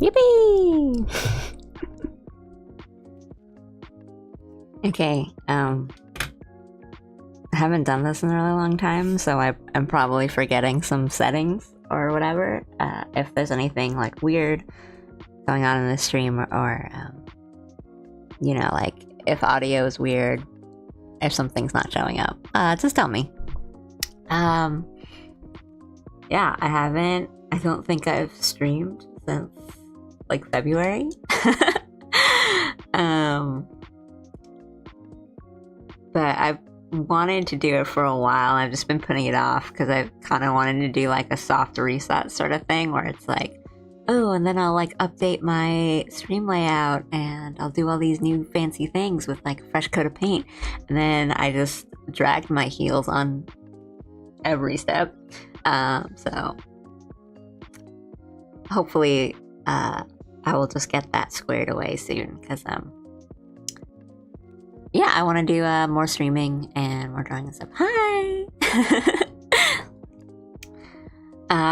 Yippee! Okay, I haven't done this in a really long time, so I'm probably forgetting some settings or whatever. If there's anything like weird going on in the stream, or you know, like if audio is weird, if something's not showing up, just tell me. Yeah, I don't think I've streamed since like February. But I've wanted to do it for a while. I've just been putting it off because I've kind of wanted to do like a soft reset sort of thing where it's like, oh, and then I'll like update my stream layout and I'll do all these new fancy things with like a fresh coat of paint. And then I just dragged my heels on every step. So hopefully I will just get that squared away soon because yeah, I want to do more streaming and more drawing and stuff. Hi!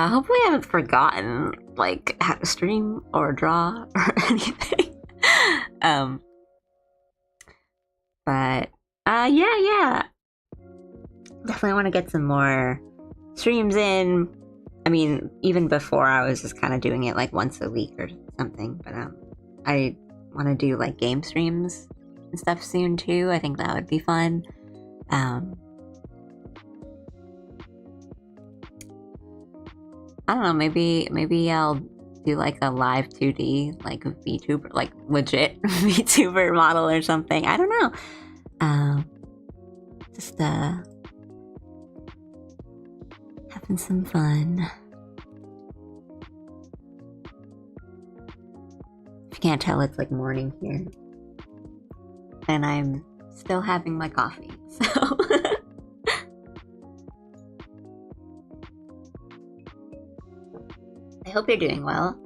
Hopefully I haven't forgotten like how to stream or draw or anything. But yeah. Definitely want to get some more streams in. I mean, even before I was just kind of doing it like once a week or something, but I want to do like game streams and stuff soon too. I think that would be fun. I don't know, maybe I'll do like a live 2D like VTuber, like legit VTuber model or something. I don't know. Just having some fun. If you can't tell, it's like morning here. And I'm still having my coffee, so I hope you're doing well.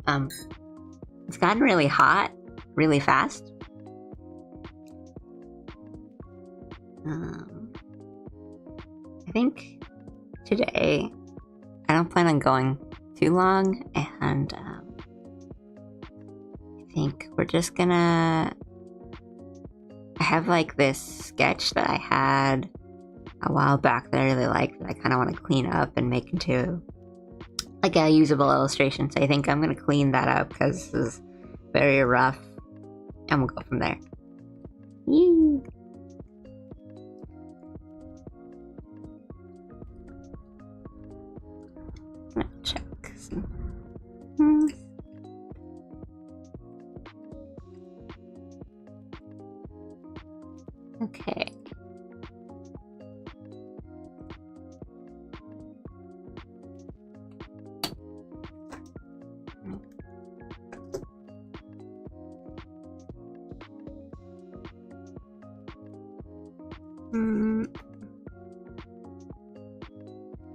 It's gotten really hot, really fast. I think today I don't plan on going too long, and I think we're just gonna. I have like this sketch that I had a while back that I really liked that I kind of want to clean up and make into like a usable illustration. So I think I'm going to clean that up because this is very rough, and we'll go from there. Yee. I'm gonna check some. Okay.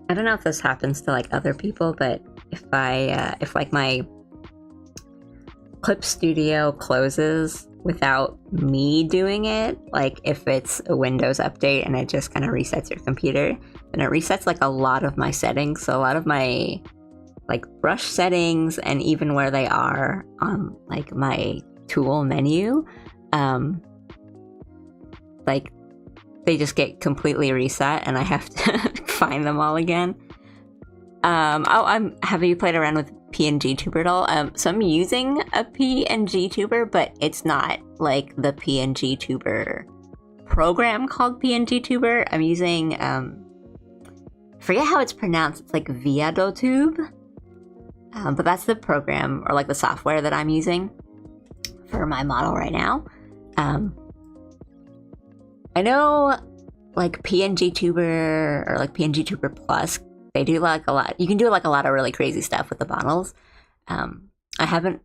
I don't know if this happens to like other people, but if like my Clip Studio closes without me doing it, like if it's a Windows update and it just kind of resets your computer, then it resets like a lot of my settings. So a lot of my like brush settings and even where they are on like my tool menu, like they just get completely reset and I have to find them all again. Have you played around with PNG Tuber at all? So I'm using a PNG Tuber, but it's not like the PNG Tuber program called PNG Tuber. I'm using, I forget how it's pronounced. It's like Viadotube. But that's the program or like the software that I'm using for my model right now. I know like PNG Tuber or like PNG Tuber Plus, they do like a lot. You can do like a lot of really crazy stuff with the models. I haven't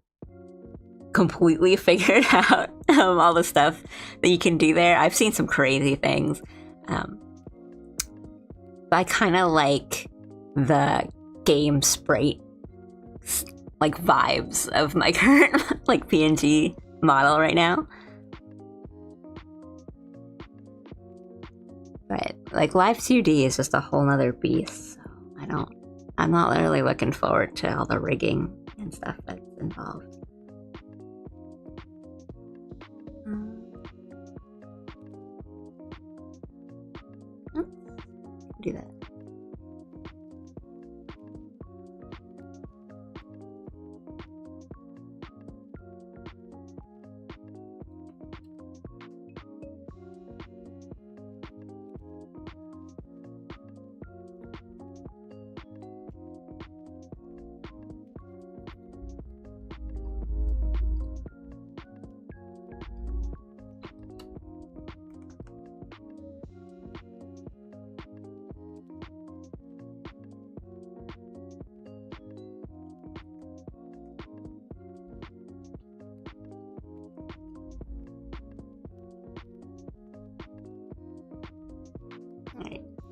completely figured out all the stuff that you can do there. I've seen some crazy things. But I kind of like the game sprite like vibes of my current like PNG model right now. But like Live 2D is just a whole nother beast, so I'm not really looking forward to all the rigging and stuff that's involved. do that.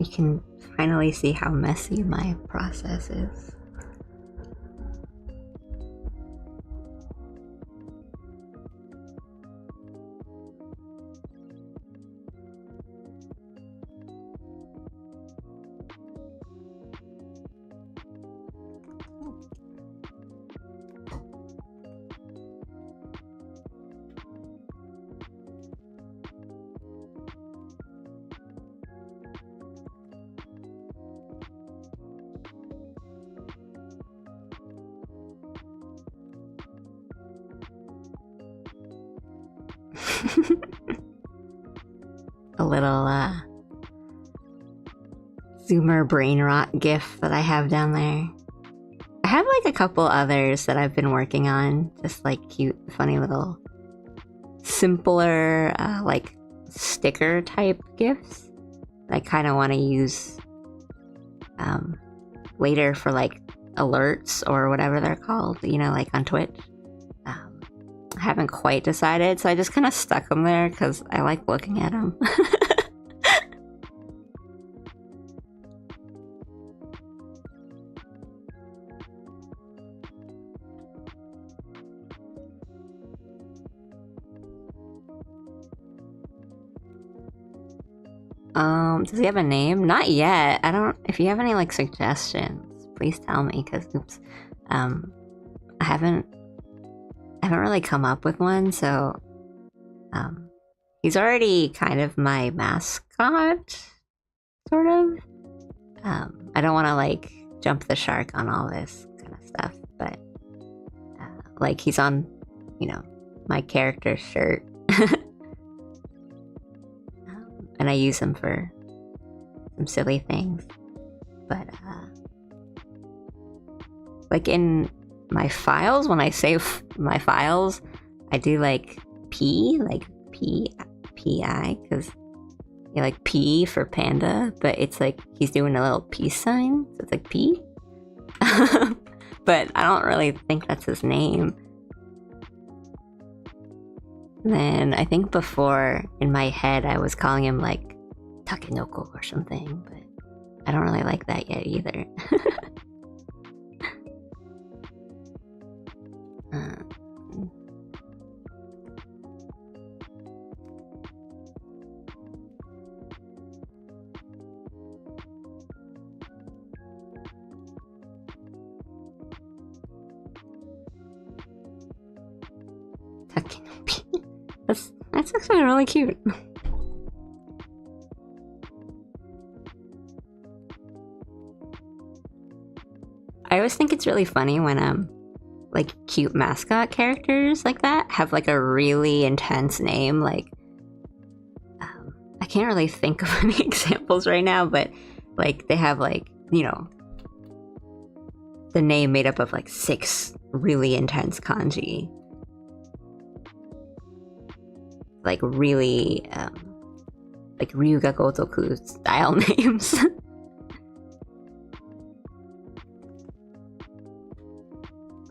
You can finally see how messy my process is. A little Zoomer brain rot gif that I have down there. I have like a couple others that I've been working on, just like cute, funny little, simpler, like sticker type gifs that I kind of want to use later for like alerts or whatever they're called, you know, like on Twitch. I haven't quite decided, so I just kind of stuck them there because I like looking at them. Does he have a name? Not yet. I don't. If you have any like suggestions, please tell me. Cause oops, I haven't really come up with one. So, he's already kind of my mascot, sort of. I don't want to like jump the shark on all this kind of stuff, but like he's on, you know, my character's shirt. And I use them for some silly things. But, like in my files, when I save my files, I do like P, like P-I, because you like P for panda, but it's like he's doing a little peace sign, so it's like P. But I don't really think that's his name. Then I think before in my head I was calling him like Takenoko or something, but I don't really like that yet either. Takenobi. That's actually really cute. I always think it's really funny when like cute mascot characters like that have like a really intense name. Like I can't really think of any examples right now, but like they have like, you know, the name made up of like 6 really intense kanji. Like really like Ryuga Gotoku style names.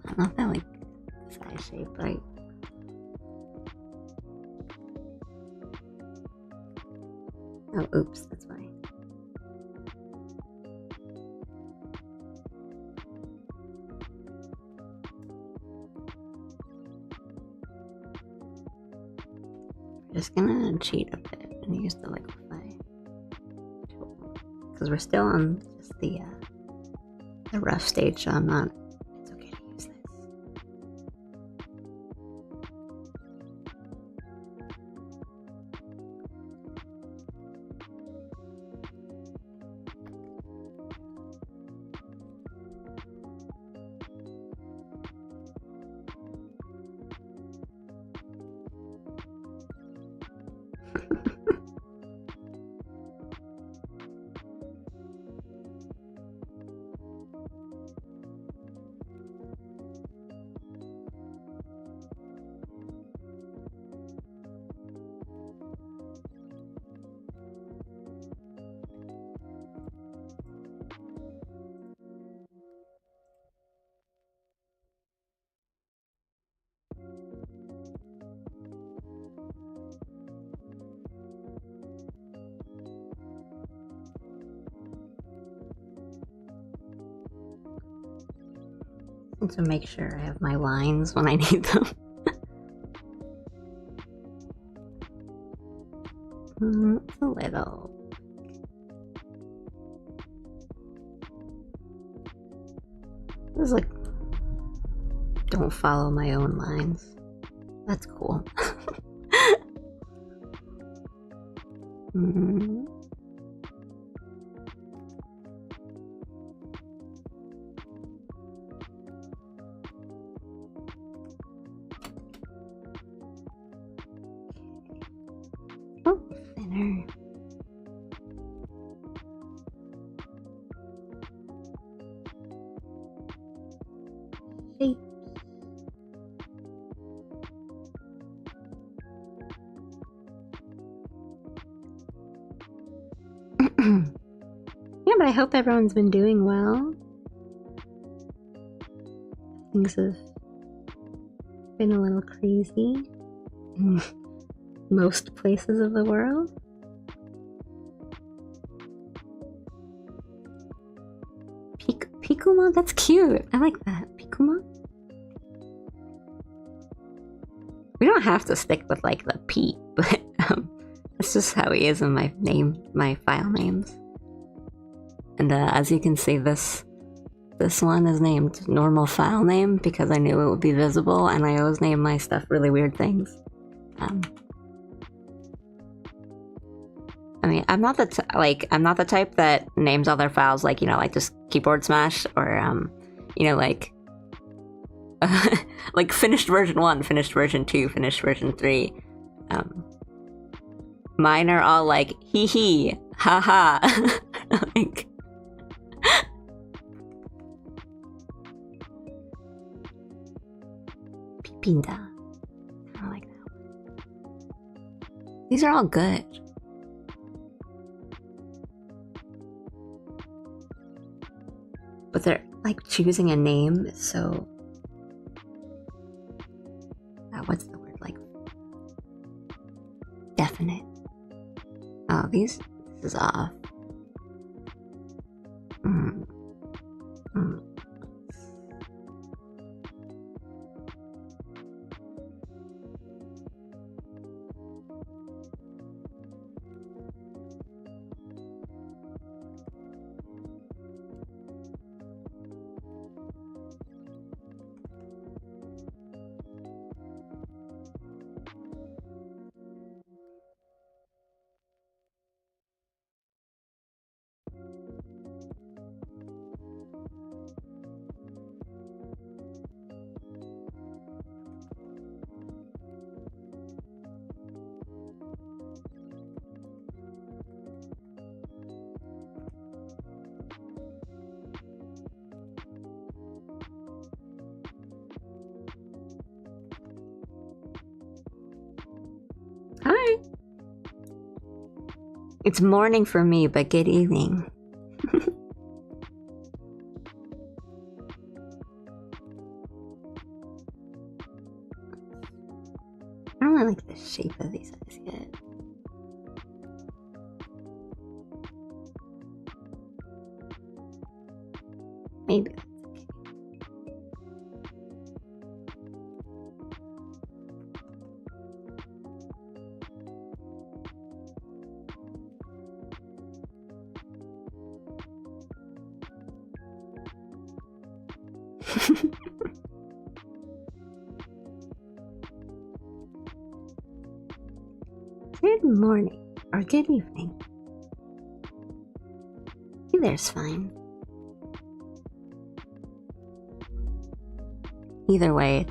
I don't know if that like size shape right. Oh, oops, that's why. Just gonna cheat a bit and use the liquify tool because we're still on just the rough stage, so I'm not. It's okay to use this. to make sure I have my lines when I need them. It's a little. This is like, don't follow my own lines. That's cool. Oh, thinner. Shape. Yeah, but I hope everyone's been doing well. Things have been a little crazy in most places of the world. Pikuma? That's cute. I like that. Pikuma? We don't have to stick with like the P, but that's just how he is in my file names. And as you can see, this one is named normal file name because I knew it would be visible, and I always name my stuff really weird things. I mean, I'm not the type that names all their files like, you know, like just keyboard smash or you know, like like finished version 1, finished version 2, finished version 3. Mine are all like hee hee, haha. Like Pipinda. I like that one. These are all good. But they're like choosing a name, so what's the word, like definite. Oh, this is off. Hi. It's morning for me, but good evening. I don't really like the shape of these eyes yet. Maybe. Good morning, or good evening. Either's fine. Either way,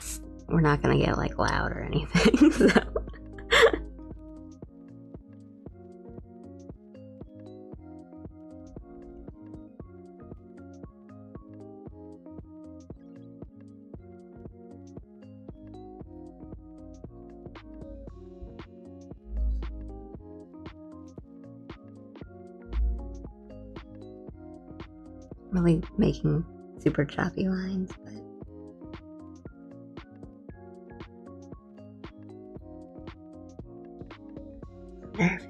we're not gonna get like loud or anything, so. Really making super choppy lines, but nervous.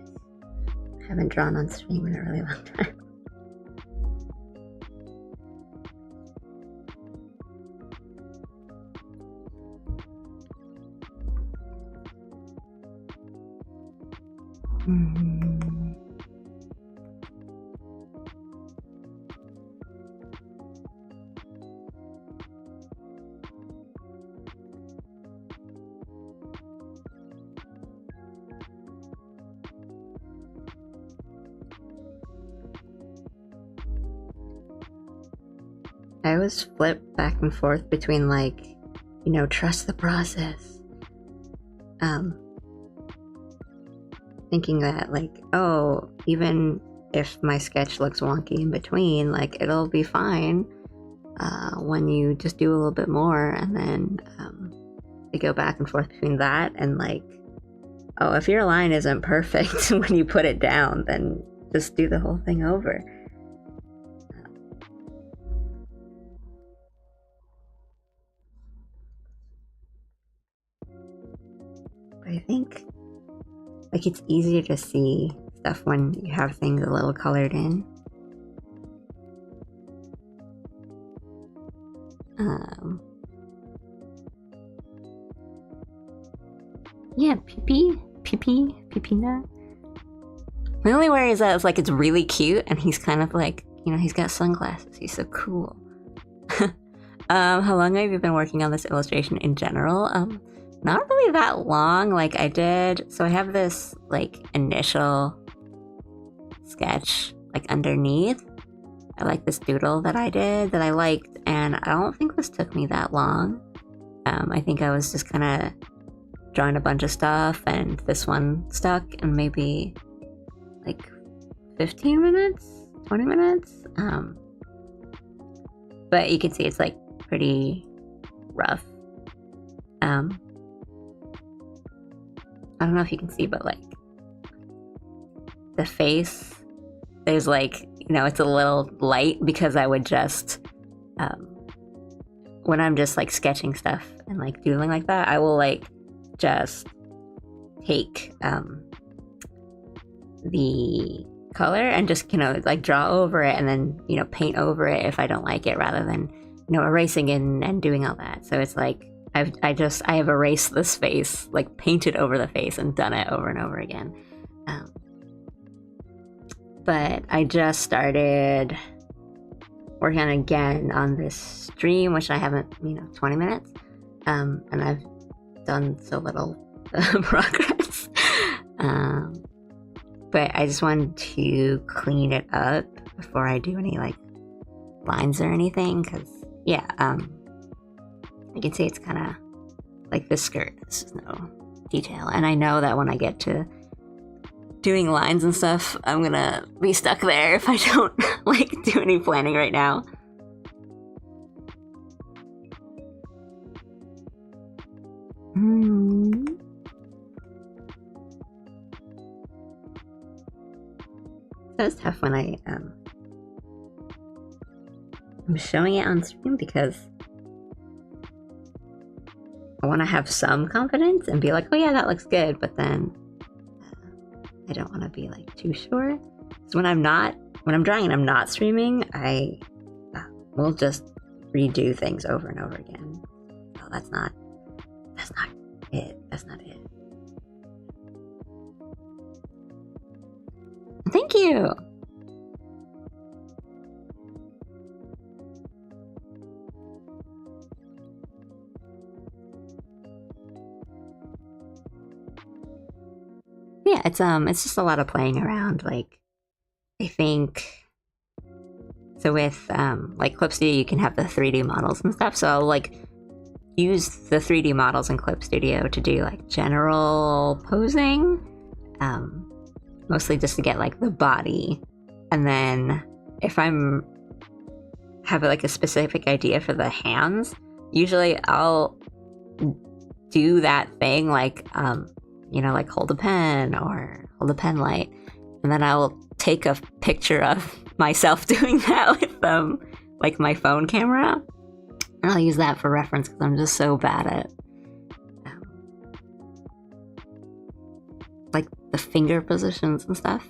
I haven't drawn on stream in a really long time. Mm. I always flip back and forth between, like, you know, trust the process. Thinking that, like, oh, even if my sketch looks wonky in between, like, it'll be fine when you just do a little bit more. And then I go back and forth between that and, like, oh, if your line isn't perfect when you put it down, then just do the whole thing over. But I think, like, it's easier to see stuff when you have things a little colored in. Yeah, Pipina. My only worry is that it's like it's really cute, and he's kind of like, you know, he's got sunglasses. He's so cool. How long have you been working on this illustration in general? Not really that long. Like, I have this, like, initial sketch, like, underneath. I like this doodle that I did that I liked, and I don't think this took me that long. I think I was just kind of drawing a bunch of stuff, and this one stuck in maybe like 15 minutes, 20 minutes. But you can see it's like pretty rough. I don't know if you can see, but like the face, there's like, you know, it's a little light because I would just, when I'm just like sketching stuff and like doodling like that, I will like just take the color and just, you know, like draw over it and then, you know, paint over it if I don't like it, rather than, you know, erasing and doing all that. So it's like I have erased this face, like painted over the face and done it over and over again. But I just started working on again on this stream, which I haven't, 20 minutes. And I've done so little progress. But I just wanted to clean it up before I do any like lines or anything, because you can see it's kind of like this skirt. This is no detail, and I know that when I get to doing lines and stuff, I'm gonna be stuck there if I don't like do any planning right now. That was tough when I'm showing it on stream, because I want to have some confidence and be like, oh yeah, that looks good, but then I don't want to be like too sure. So when I'm drawing and I'm not streaming, I will just redo things over and over again. Oh, that's not it. That's not it. Thank you. Yeah, it's just a lot of playing around. Like, I think so with like Clip Studio, you can have the 3D models and stuff. So I'll like use the 3D models in Clip Studio to do like general posing, mostly just to get like the body. And then if I'm have like a specific idea for the hands, usually I'll do that thing like like hold a pen or hold a pen light, and then I will take a picture of myself doing that with like my phone camera, and I'll use that for reference because I'm just so bad at like the finger positions and stuff.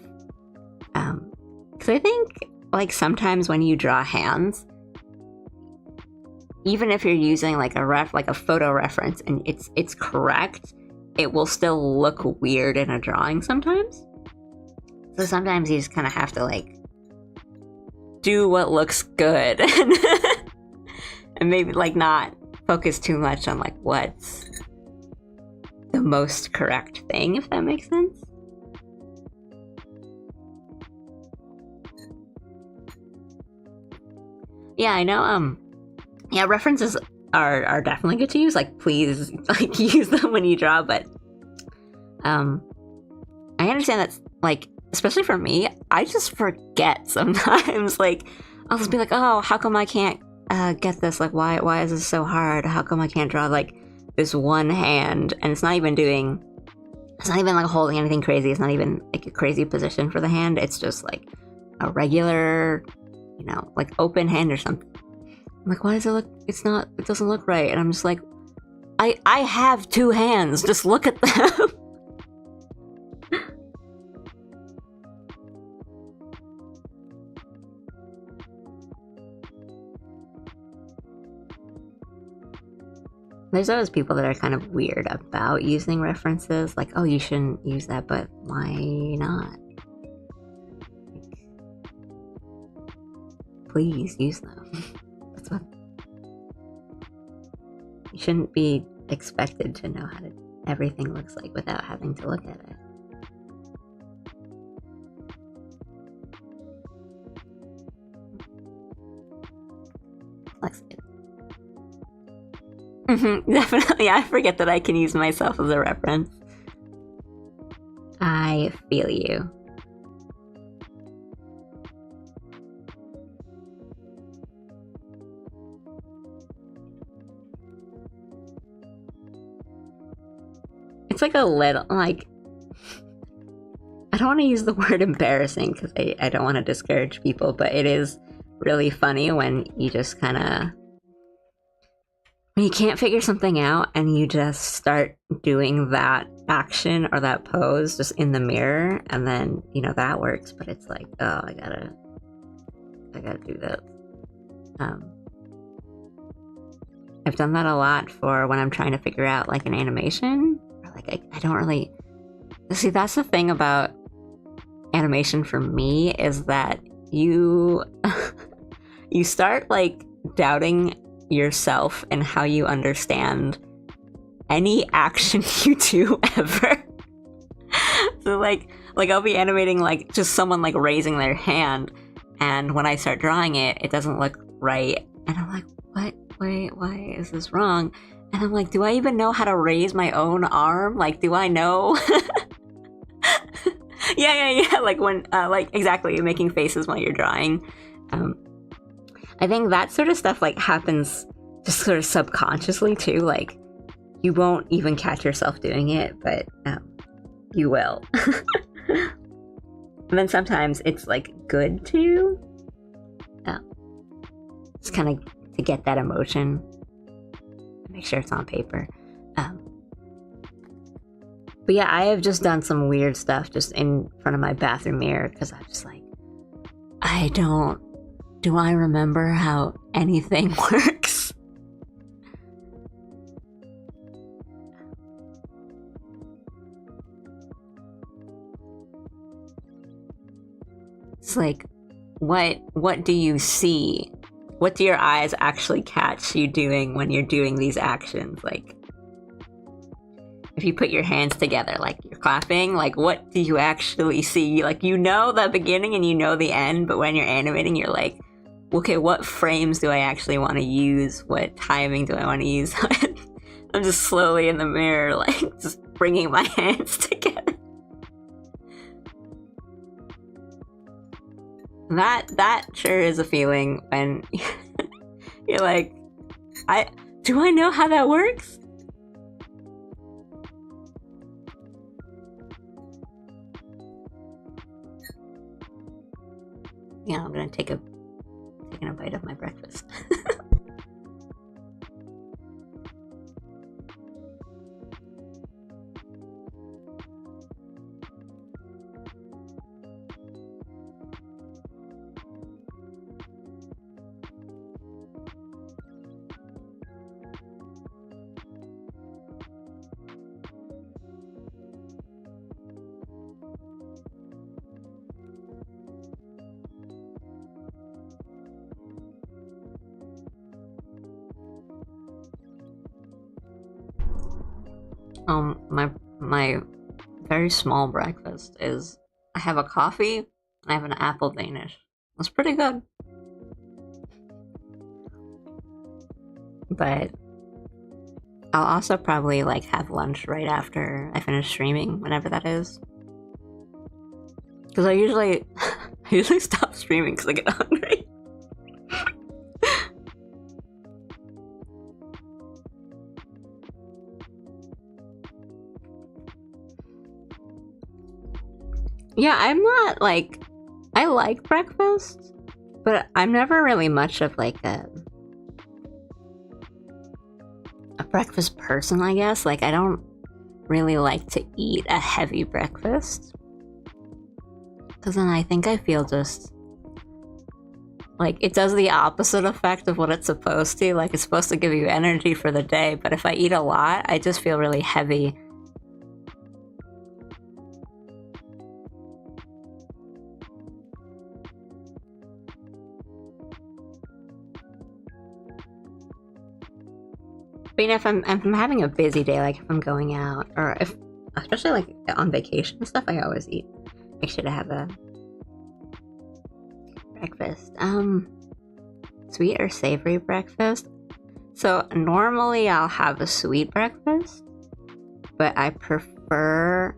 Because I think like sometimes when you draw hands, even if you're using like a photo reference and it's correct, it will still look weird in a drawing sometimes. So sometimes you just kind of have to like do what looks good and maybe like not focus too much on like what's the most correct thing, if that makes sense. Yeah, I know. Yeah, references are definitely good to use. Like, please, like, use them when you draw. But, I understand that's like, especially for me, I just forget sometimes. Like, I'll just be like, oh, how come I can't get this? Like, why is this so hard? How come I can't draw like this one hand? And it's not even like holding anything crazy. It's not even like a crazy position for the hand. It's just like a regular, like open hand or something. I'm like, why does it look, it doesn't look right. And I'm just like, I have two hands. Just look at them. There's always people that are kind of weird about using references. Like, oh, you shouldn't use that, but why not? Please use them. That's what. You shouldn't be expected to know how everything looks like without having to look at it. Looks good. Definitely, I forget that I can use myself as a reference. I feel you. It's like a little, like, I don't want to use the word embarrassing because I don't want to discourage people, but it is really funny when you just kind of, when you can't figure something out and you just start doing that action or that pose just in the mirror, and then, that works, but it's like, oh, I gotta do this. I've done that a lot for when I'm trying to figure out like an animation. Like I don't really see. That's the thing about animation for me, is that you you start like doubting yourself and how you understand any action you do ever. So like I'll be animating like just someone like raising their hand, and when I start drawing it, it doesn't look right, and I'm like, what? Wait, why is this wrong? And I'm like, do I even know how to raise my own arm? Like, do I know? Yeah. Like when, like exactly, you're making faces while you're drawing. I think that sort of stuff like happens just sort of subconsciously too. Like, you won't even catch yourself doing it, but you will. And then sometimes it's like good to, just kind of to get that emotion. Make sure it's on paper. But yeah, I have just done some weird stuff just in front of my bathroom mirror because I'm just like, do I remember how anything works? It's like, what do you see? What do your eyes actually catch you doing when you're doing these actions? Like, if you put your hands together, like you're clapping, like what do you actually see? Like, the beginning and the end, but when you're animating, you're like, okay, what frames do I actually want to use? What timing do I want to use? I'm just slowly in the mirror, like just bringing my hands together. That sure is a feeling when you're like, do I know how that works? Yeah, I'm gonna taking a bite of my breakfast. My very small breakfast is I have a coffee and I have an apple Danish. It's pretty good. But I'll also probably like have lunch right after I finish streaming, whenever that is. Because I usually stop streaming because I get hungry. Yeah, I'm not like, I like breakfast, but I'm never really much of like a breakfast person, I guess. Like, I don't really like to eat a heavy breakfast. Because then I think I feel just like it does the opposite effect of what it's supposed to. Like, it's supposed to give you energy for the day, but if I eat a lot, I just feel really heavy. But you know, if I'm having a busy day, like if I'm going out, or if, especially like on vacation and stuff, I always eat. Make sure to have a breakfast. Sweet or savory breakfast? So normally I'll have a sweet breakfast, but I prefer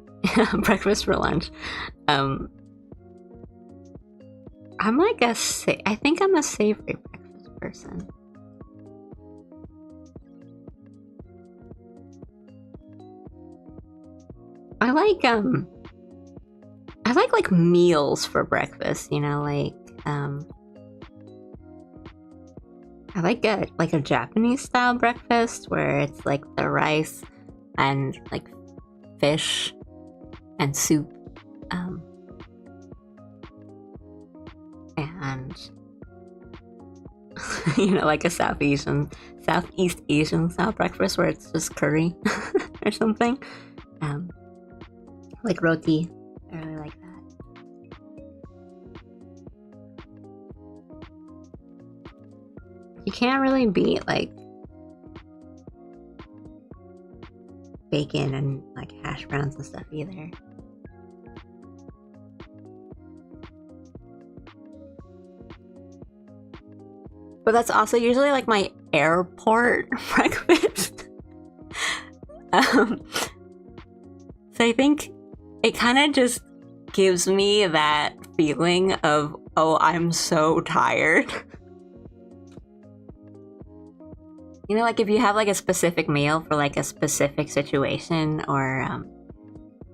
breakfast for lunch. I'm like I think I'm a savory breakfast person. I like meals for breakfast, you know, like I like a Japanese style breakfast where it's like the rice and like fish and soup, and you know, like a Southeast Asian style breakfast where it's just curry or something. Like roti. I really like that. You can't really beat like bacon and like hash browns and stuff either. But that's also usually like my airport breakfast. So I think it kind of just gives me that feeling of, oh, I'm so tired. You know, like if you have like a specific meal for like a specific situation, or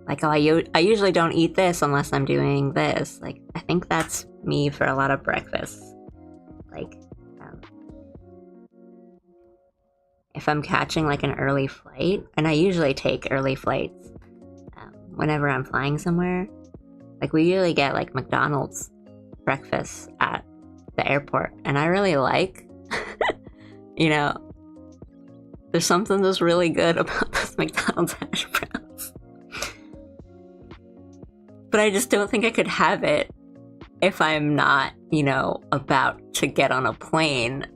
like, oh, I usually don't eat this unless I'm doing this. Like, I think that's me for a lot of breakfasts. Like, if I'm catching like an early flight, and I usually take early flights whenever I'm flying somewhere, like we usually get like McDonald's breakfast at the airport, and I really like, you know, there's something just really good about this McDonald's hash browns. But I just don't think I could have it if I'm not, you know, about to get on a plane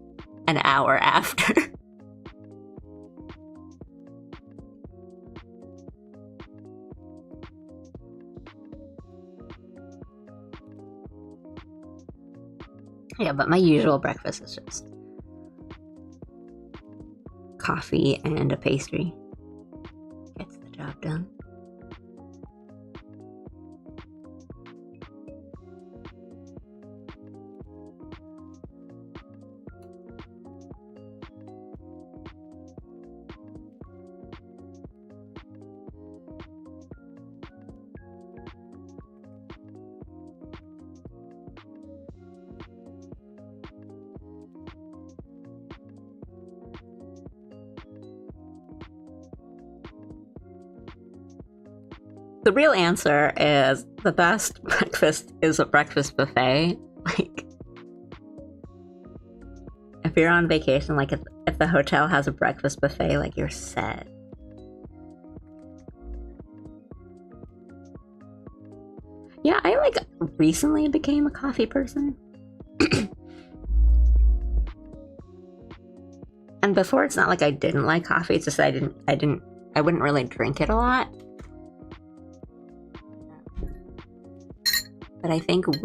an hour after. Yeah, but my usual breakfast is just coffee and a pastry. Gets the job done. The real answer is the best breakfast is a breakfast buffet. Like, if you're on vacation, like if the hotel has a breakfast buffet, like you're set. Yeah, I like recently became a coffee person. And before, it's not like I didn't like coffee, it's just I didn't I wouldn't really drink it a lot. But I think it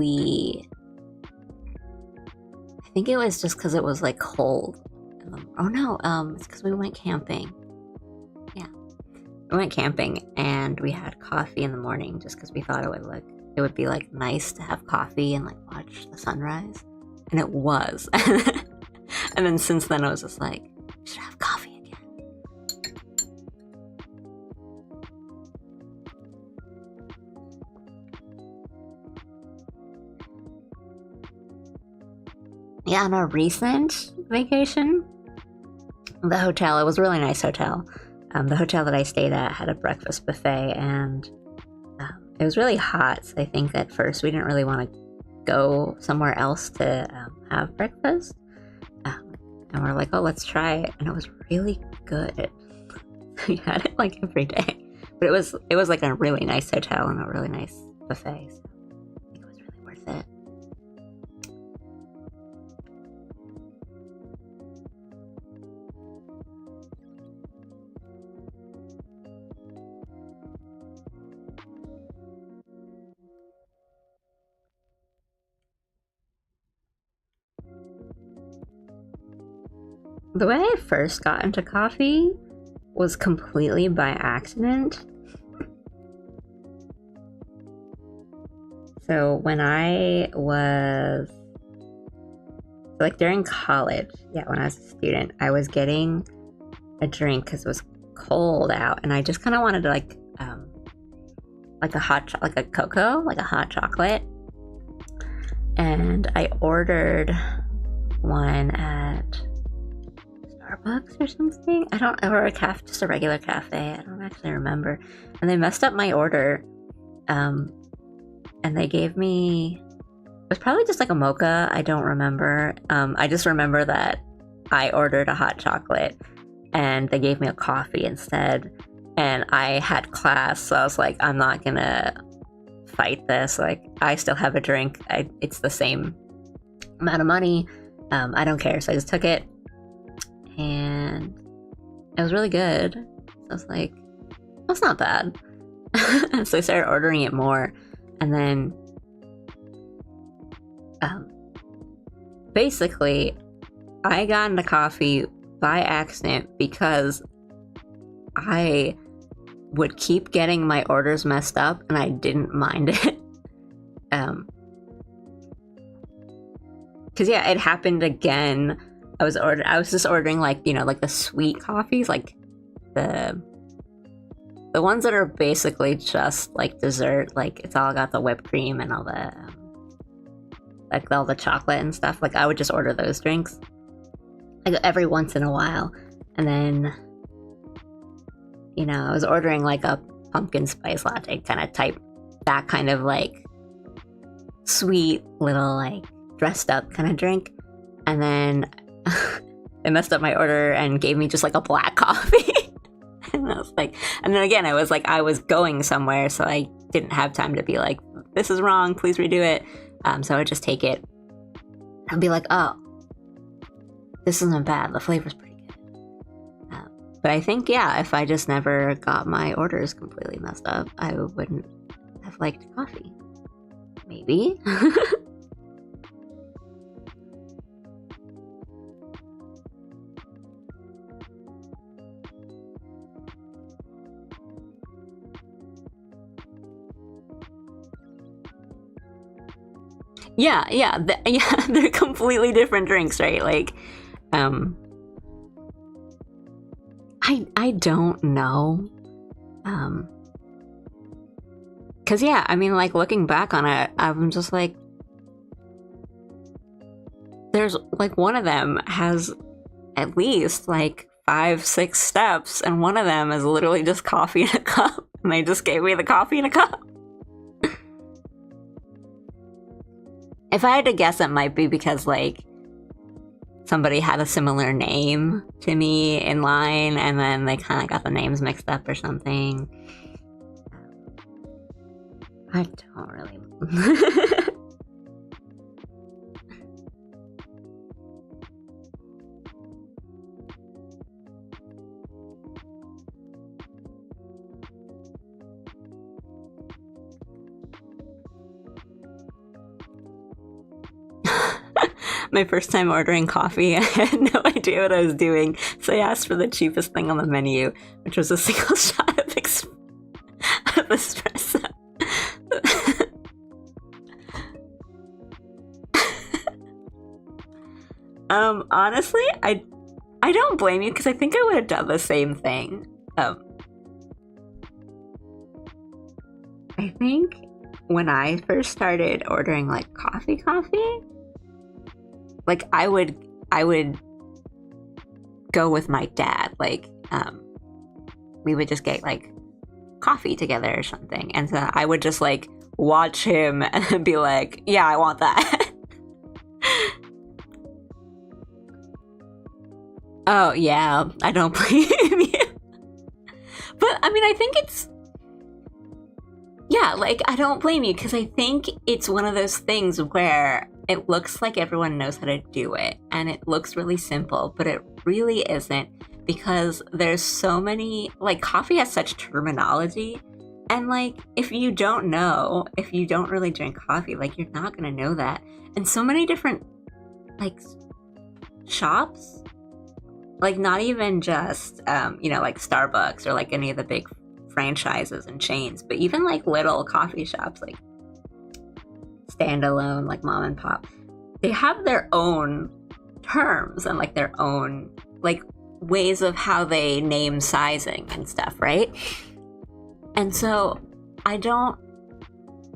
was just because it was like cold. Oh no, it's because we went camping. Yeah, we went camping and we had coffee in the morning just because we thought it would be like nice to have coffee and like watch the sunrise, and it was. And then since then I was just like, we should have coffee again. Yeah, on a recent vacation, the hotel, it was a really nice hotel. The hotel that I stayed at had a breakfast buffet, and it was really hot, so I think at first we didn't really want to go somewhere else to have breakfast. And we're like, oh, let's try it, and it was really good. We had it like every day, but it was like a really nice hotel and a really nice buffet, so I think it was really worth it. The way I first got into coffee was completely by accident. So when I was like during college, yeah, when I was a student, I was getting a drink because it was cold out, and I just kind of wanted to like a cocoa, like a hot chocolate, and I ordered one at Starbucks or something. Or just a regular cafe. I don't actually remember. And they messed up my order. And they gave me, it was probably just like a mocha. I don't remember. I just remember that I ordered a hot chocolate and they gave me a coffee instead. And I had class, so I was like, I'm not gonna fight this. Like, I still have a drink. It's the same amount of money. I don't care. So I just took it, and it was really good. So I was like, that's not bad. So I started ordering it more, and then basically I got into coffee by accident because I would keep getting my orders messed up and I didn't mind it. Because yeah, it happened again. I was just ordering like, like the sweet coffees, like the ones that are basically just like dessert, like it's all got the whipped cream and all the like all the chocolate and stuff. Like I would just order those drinks like every once in a while. And then I was ordering like a pumpkin spice latte kind of type, that kind of like sweet little like dressed up kind of drink. And then they messed up my order and gave me just like a black coffee. And I was like, and then again, I was going somewhere, so I didn't have time to be like, this is wrong, please redo it. So I would just take it and be like, oh, this isn't bad, the flavor's pretty good. But I think, yeah, if I just never got my orders completely messed up, I wouldn't have liked coffee. Maybe. Yeah, they're completely different drinks, right? Like, I don't know. Cause yeah, I mean, like looking back on it, I'm just like, there's like one of them has at least like 5-6 steps, and one of them is literally just coffee in a cup, and they just gave me the coffee in a cup. If I had to guess, it might be because like somebody had a similar name to me in line, and then they kind of got the names mixed up or something. I don't really. my first time ordering coffee. I had no idea what I was doing, so I asked for the cheapest thing on the menu, which was a single shot of, of espresso. Honestly, I don't blame you because I think I would have done the same thing. I think when I first started ordering like coffee, like I would go with my dad. Like, we would just get like coffee together or something, and so I would just like watch him and be like, "Yeah, I want that." Oh yeah, I don't blame you. But I mean, I think it's yeah, like I don't blame you because I think it's one of those things where it looks like everyone knows how to do it and it looks really simple, but it really isn't because there's so many, like coffee has such terminology, and like if you don't really drink coffee, like you're not gonna know that. And so many different like shops, like not even just like Starbucks or like any of the big franchises and chains, but even like little coffee shops like standalone, like mom and pop, they have their own terms and like their own like ways of how they name sizing and stuff, right? And so I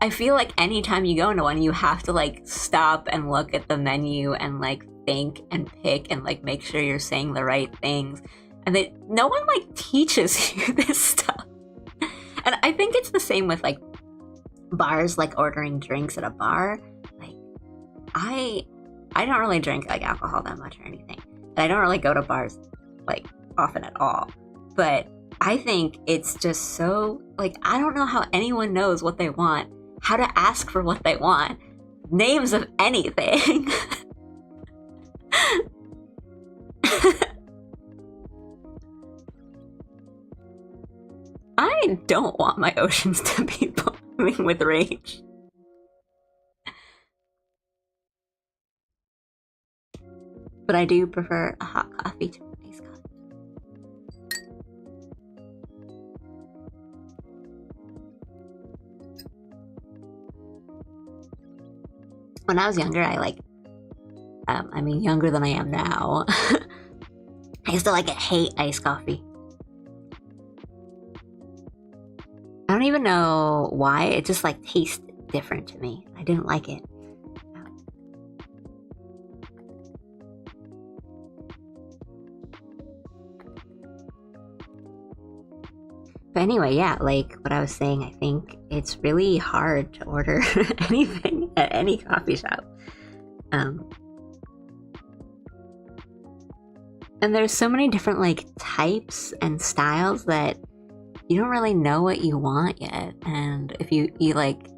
feel like anytime you go into one, you have to like stop and look at the menu and like think and pick and like make sure you're saying the right things, and that no one like teaches you this stuff. And I think it's the same with like bars, like ordering drinks at a bar. Like I don't really drink like alcohol that much or anything, and I don't really go to bars like often at all, but I think it's just so like I don't know how anyone knows what they want, how to ask for what they want, names of anything. I don't want my oceans to be boiling with rage. But I do prefer a hot coffee to an iced coffee. When I was younger, younger than I am now, I used to like hate iced coffee. I don't even know why, it just like tastes different to me. I didn't like it. But anyway, yeah, like what I was saying, I think it's really hard to order anything at any coffee shop. And there's so many different like types and styles that you don't really know what you want yet. And if you like,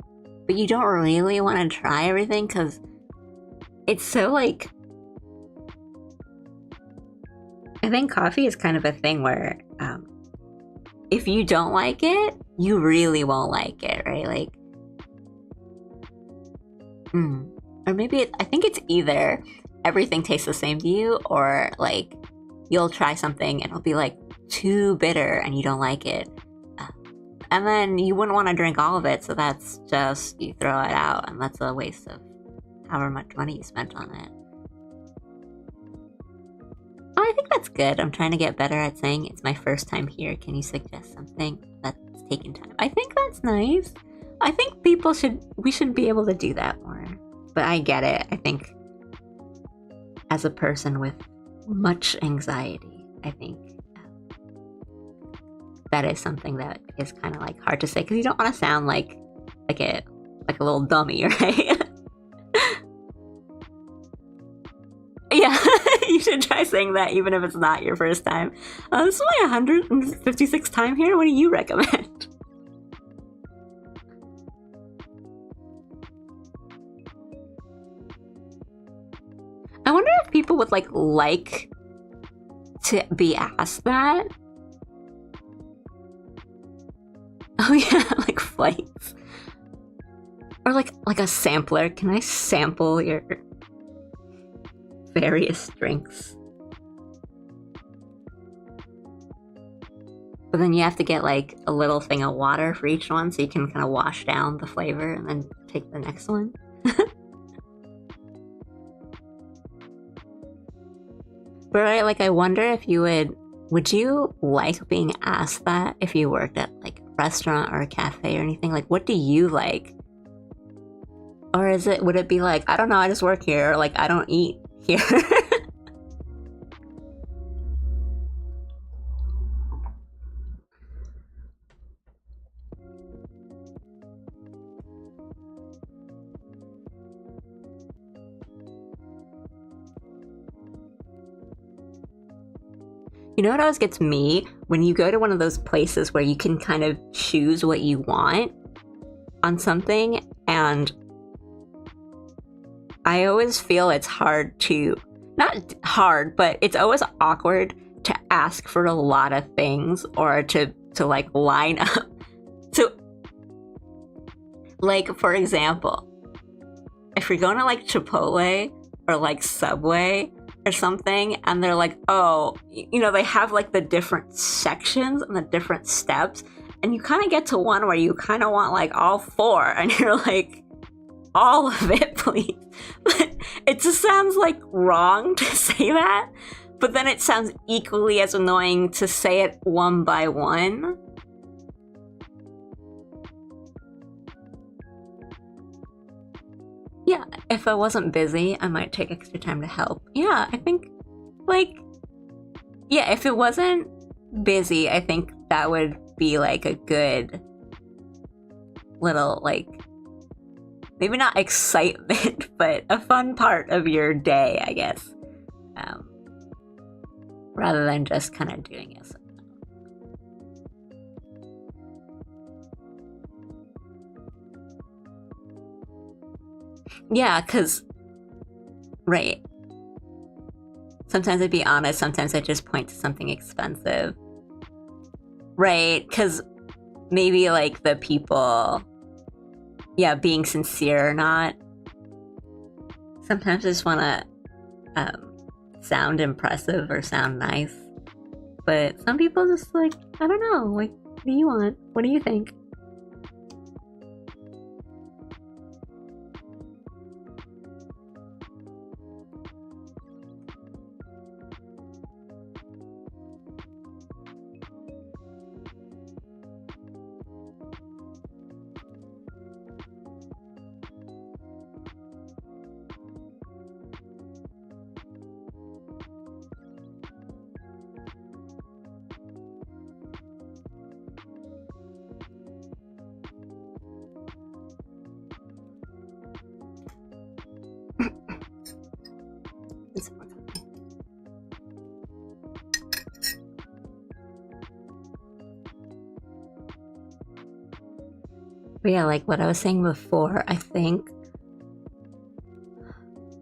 but you don't really want to try everything because it's so like, I think coffee is kind of a thing where if you don't like it, you really won't like it, right? Like, or maybe I think it's either everything tastes the same to you, or like you'll try something and it'll be like too bitter and you don't like it, and then you wouldn't want to drink all of it, so that's just, you throw it out, and that's a waste of however much money you spent on it. Oh, I think that's good. I'm trying to get better at saying it's my first time here. Can you suggest something that's taken time? I think that's nice. I think we should be able to do that more. But I get it. I think as a person with much anxiety, I think that is something that is kind of like hard to say because you don't want to sound like a little dummy, right? Yeah, you should try saying that even if it's not your first time. This is my 156th time here. What do you recommend? I wonder if people would like to be asked that. Oh yeah, like flights. Or like a sampler. Can I sample your... various drinks. But then you have to get like a little thing of water for each one so you can kind of wash down the flavor and then take the next one. But right, like I wonder if you would you like being asked that if you worked at like a restaurant or a cafe or anything? Like what do you like? Or would it be like, I don't know, I just work here, or like I don't eat here? You know what always gets me? When you go to one of those places where you can kind of choose what you want on something, and I always feel it's hard to, not hard, but it's always awkward to ask for a lot of things or to like line up. So, like, for example, if you're going to like Chipotle or like Subway or something, and they're like, oh, you know, they have like the different sections and the different steps, and you kind of get to one where you kind of want like all four, and you're like, all of it, please. But it just sounds like wrong to say that, but then it sounds equally as annoying to say it one by one. Yeah, if I wasn't busy, I might take extra time to help. Yeah, I think, like, yeah, if it wasn't busy, I think that would be, like, a good little, like, maybe not excitement, but a fun part of your day, I guess. Rather than just kind of doing it. Yeah, because, right. Sometimes I'd be honest, sometimes I just point to something expensive. Right, because maybe, like, the people, yeah, being sincere or not. Sometimes I just want to sound impressive or sound nice. But some people just, like, I don't know, like, what do you want? What do you think? But yeah, like what I was saying before, I think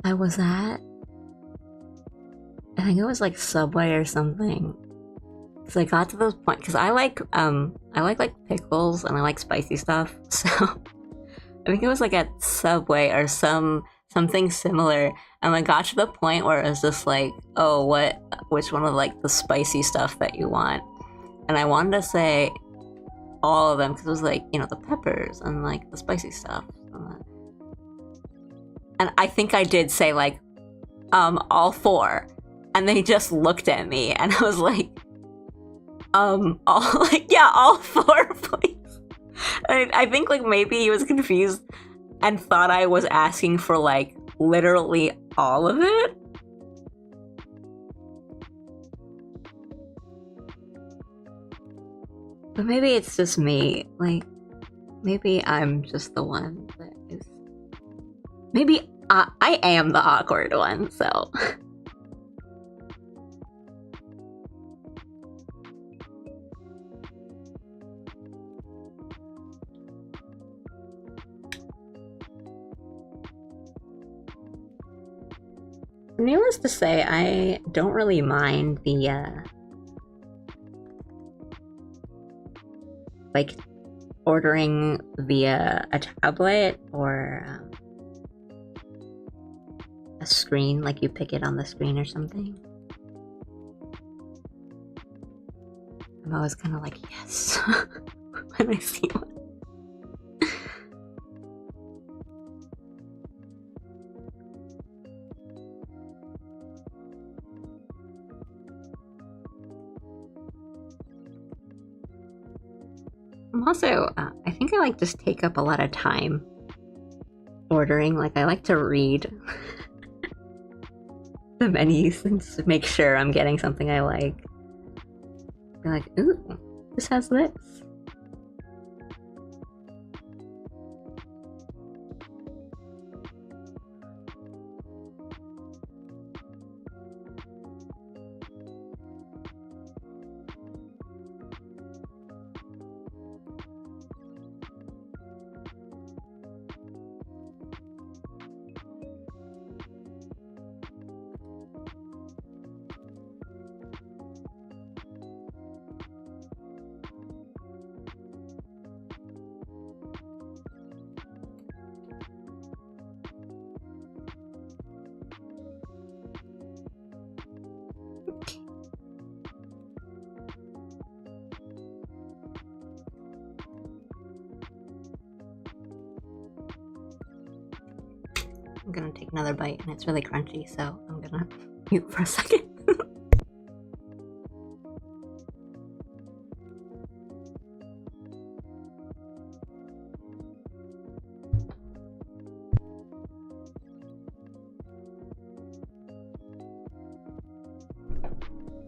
I was at, I think it was like Subway or something. Because I got to those points, because I like pickles and I like spicy stuff. So I think it was like at Subway or something similar. And I got to the point where it was just like, oh, which one of like the spicy stuff that you want? And I wanted to say all of them because it was like, you know, the peppers and like the spicy stuff. And I think I did say like, all four. And they just looked at me and I was like, all like, yeah, all four, please. I think like maybe he was confused and thought I was asking for like literally all of it. But maybe it's just me. Like, maybe I'm just the one that is. Maybe I am the awkward one, so. Needless to say, I don't really mind the, like, ordering via a tablet or a screen, like you pick it on the screen or something. I'm always kind of like, yes, when I see one. I'm also, I think I like just take up a lot of time ordering. Like, I like to read the menus and just make sure I'm getting something I like. Be like, ooh, this has this. I'm gonna take another bite and it's really crunchy, so I'm gonna mute for a second.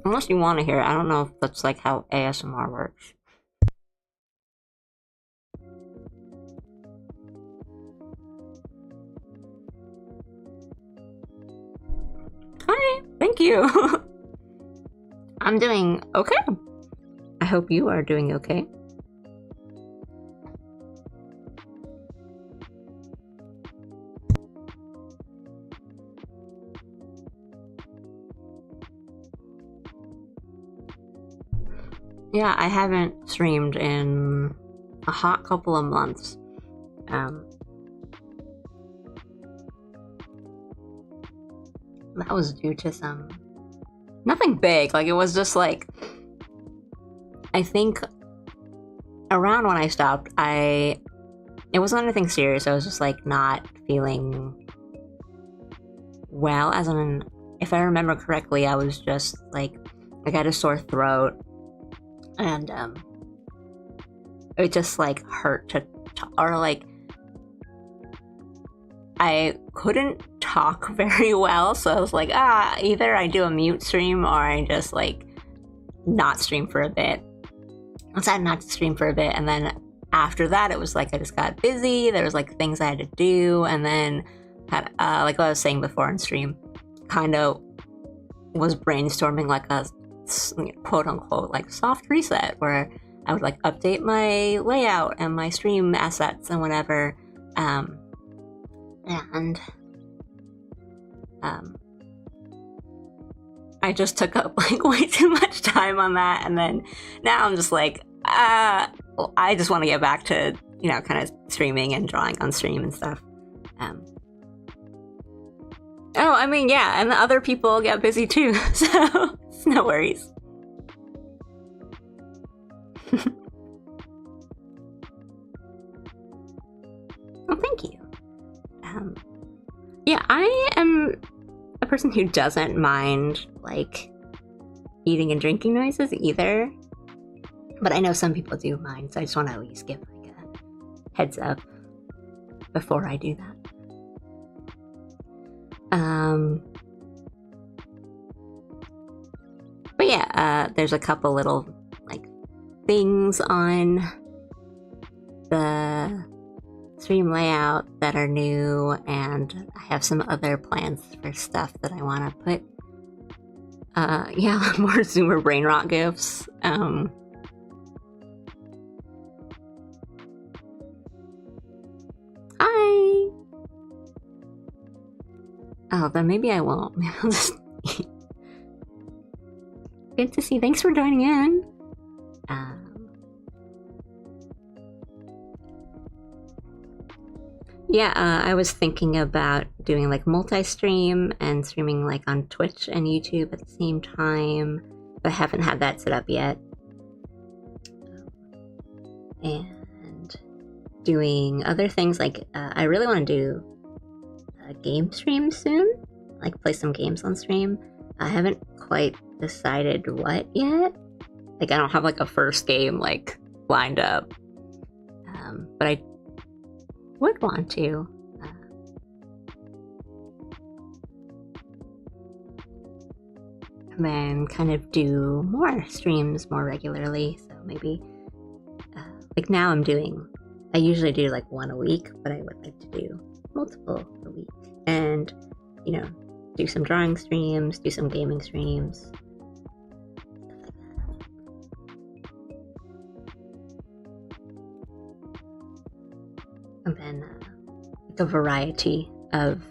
Unless you want to hear it, I don't know if that's like how ASMR works. Hi, thank you. I'm doing okay. I hope you are doing okay. Yeah, I haven't streamed in a hot couple of months. That was due to nothing big. Like, it was just like, I think around when I stopped, it wasn't anything serious. I was just like not feeling well. As in, if I remember correctly, I was just like I had a sore throat, and it just like hurt or like I couldn't talk very well, so I was like, either I do a mute stream or I just like not stream for a bit. I decided not to stream for a bit, and then after that it was like I just got busy. There was like things I had to do, and then had like what I was saying before on stream, kind of was brainstorming like a quote unquote like soft reset where I would like update my layout and my stream assets and whatever. I just took up like way too much time on that, and then now I'm just like, I just want to get back to, you know, kind of streaming and drawing on stream and stuff. Oh, I mean, yeah, and the other people get busy too, so it's no worries. Well, thank you. Yeah, I am a person who doesn't mind like eating and drinking noises either, but I know some people do mind, so I just want to at least give like a heads up before I do that. But yeah, there's a couple little like things on the stream layout that are new, and I have some other plans for stuff that I want to put. Yeah, more Zoomer brain rot gifs. Hi. Oh, then maybe I won't. Maybe I'll just. Good to see. Thanks for joining in. Yeah, I was thinking about doing like multi-stream and streaming like on Twitch and YouTube at the same time. But I haven't had that set up yet. And doing other things like I really want to do a game stream soon, like play some games on stream. I haven't quite decided what yet. Like I don't have like a first game like lined up, but I would want to. And then kind of do more streams more regularly. So maybe, like now I usually do like one a week, but I would like to do multiple a week. And, do some drawing streams, do some gaming streams. And then like a variety of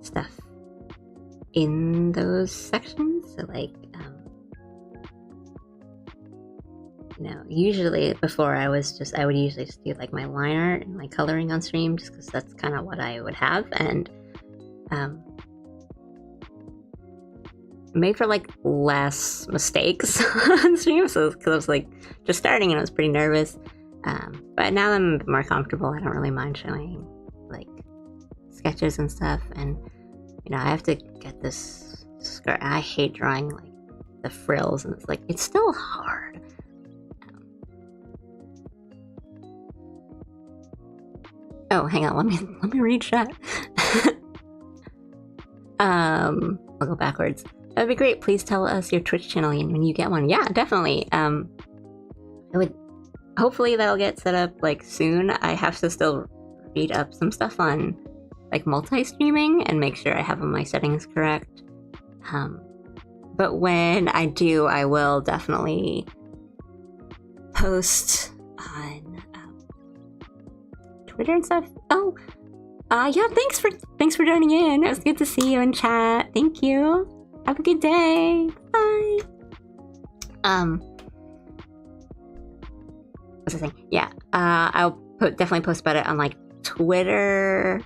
stuff in those sections. So like, usually before I would usually just do like my line art and my coloring on stream, just because that's kind of what I would have, and made for like less mistakes on stream. So because I was like just starting and I was pretty nervous. But now that I'm more comfortable, I don't really mind showing like sketches and stuff. And I have to get this skirt. I hate drawing like the frills, and it's still hard. Oh, hang on. Let me read chat. I'll go backwards. That'd be great. Please tell us your Twitch channel when you get one. Yeah, definitely. Hopefully that'll get set up like soon. I have to still read up some stuff on like multi-streaming and make sure I have my settings correct. But when I do, I will definitely post on Twitter and stuff. Oh, yeah. Thanks for joining in. It was good to see you in chat. Thank you. Have a good day. Bye. What's I saying? Yeah. I'll definitely post about it on like Twitter,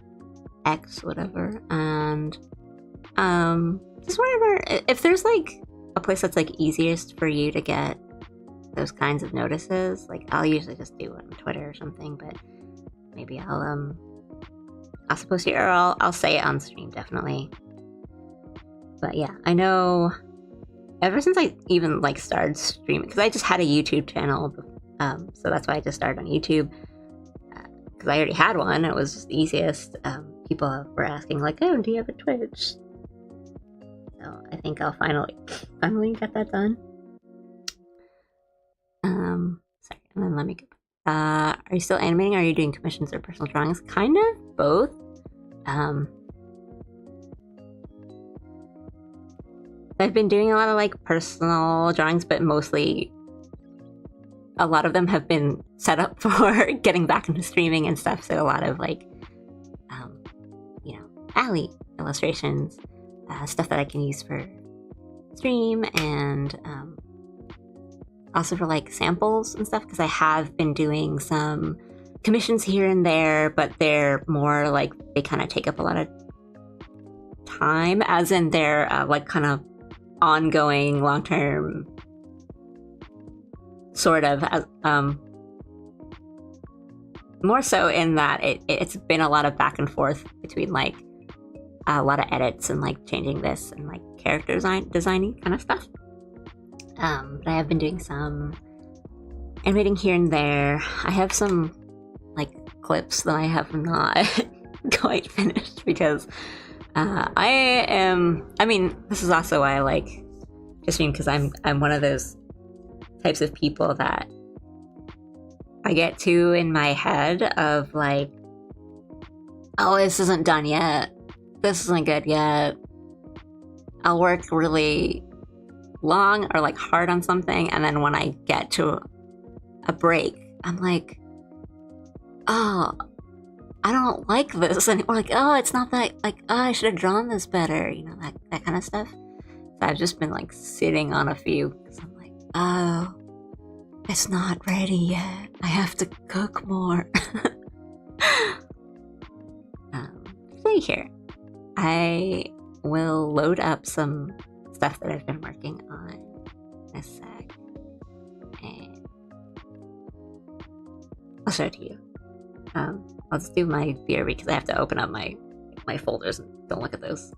X, whatever, and just whatever. If there's like a place that's like easiest for you to get those kinds of notices, like I'll usually just do it on Twitter or something, but maybe I'll post it, or I'll say it on stream, definitely. But yeah, I know ever since I even like started streaming, because I just had a YouTube channel, so that's why I just started on YouTube, because I already had one. It was just the easiest. People were asking like, oh, do you have a Twitch? So I think I'll finally get that done. Sorry, and then let me go. Are you still animating, or are you doing commissions or personal drawings? Kind of both. I've been doing a lot of like personal drawings, but mostly a lot of them have been set up for getting back into streaming and stuff. So a lot of like, alley illustrations, stuff that I can use for stream, and also for like samples and stuff, because I have been doing some commissions here and there, but they're more like they kind of take up a lot of time, as in they're like kind of ongoing, long-term sort of, more so in that it's been a lot of back and forth between like a lot of edits and like changing this and like character designing kind of stuff. But I have been doing some animating here and there. I have some like clips that I have not quite finished, because this is also why I like to stream, because I'm one of those types of people that I get to in my head of like, oh, this isn't done yet. This isn't good yet. I'll work really long or like hard on something, and then when I get to a break, I'm like, oh, I don't like this anymore. Like, oh, it's not that, like, oh, I should have drawn this better, that kind of stuff. So I've just been like sitting on a few, because I'm like, oh, it's not ready yet. I have to cook more. see here. I will load up some stuff that I've been working on in a sec. And I'll show it to you. I'll just do my BRB because I have to open up my folders and don't look at those.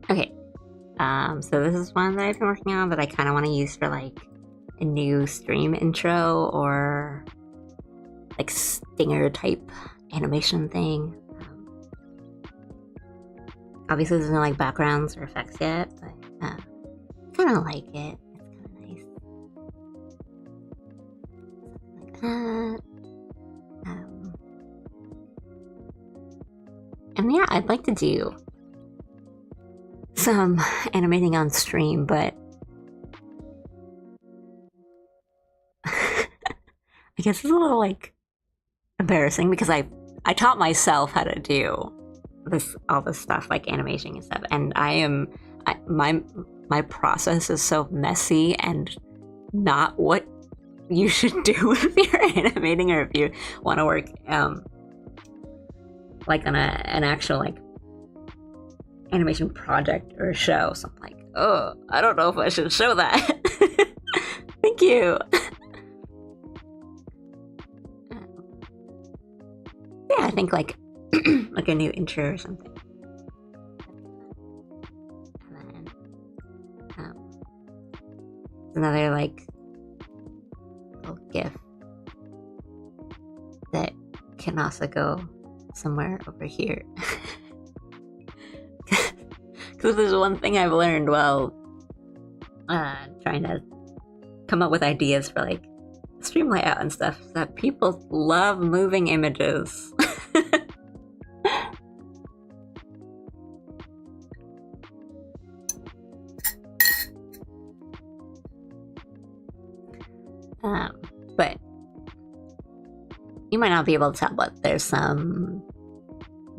Okay, so this is one that I've been working on that I kind of want to use for like a new stream intro or like stinger type animation thing. Obviously there's no like backgrounds or effects yet, but I kind of like it. It's kind of nice. Like that. And yeah, I'd like to do some animating on stream, but I guess it's a little like embarrassing because I taught myself how to do all this stuff like animation and stuff, and my process is so messy and not what you should do if you're animating or if you want to work like on an actual like animation project or a show. So I'm like, oh, I don't know if I should show that. Thank you. Yeah, I think like like a new intro or something. And then another like little GIF that can also go somewhere over here. Because there's one thing I've learned while trying to come up with ideas for like stream layout and stuff, is that people love moving images. But you might not be able to tell, but there's some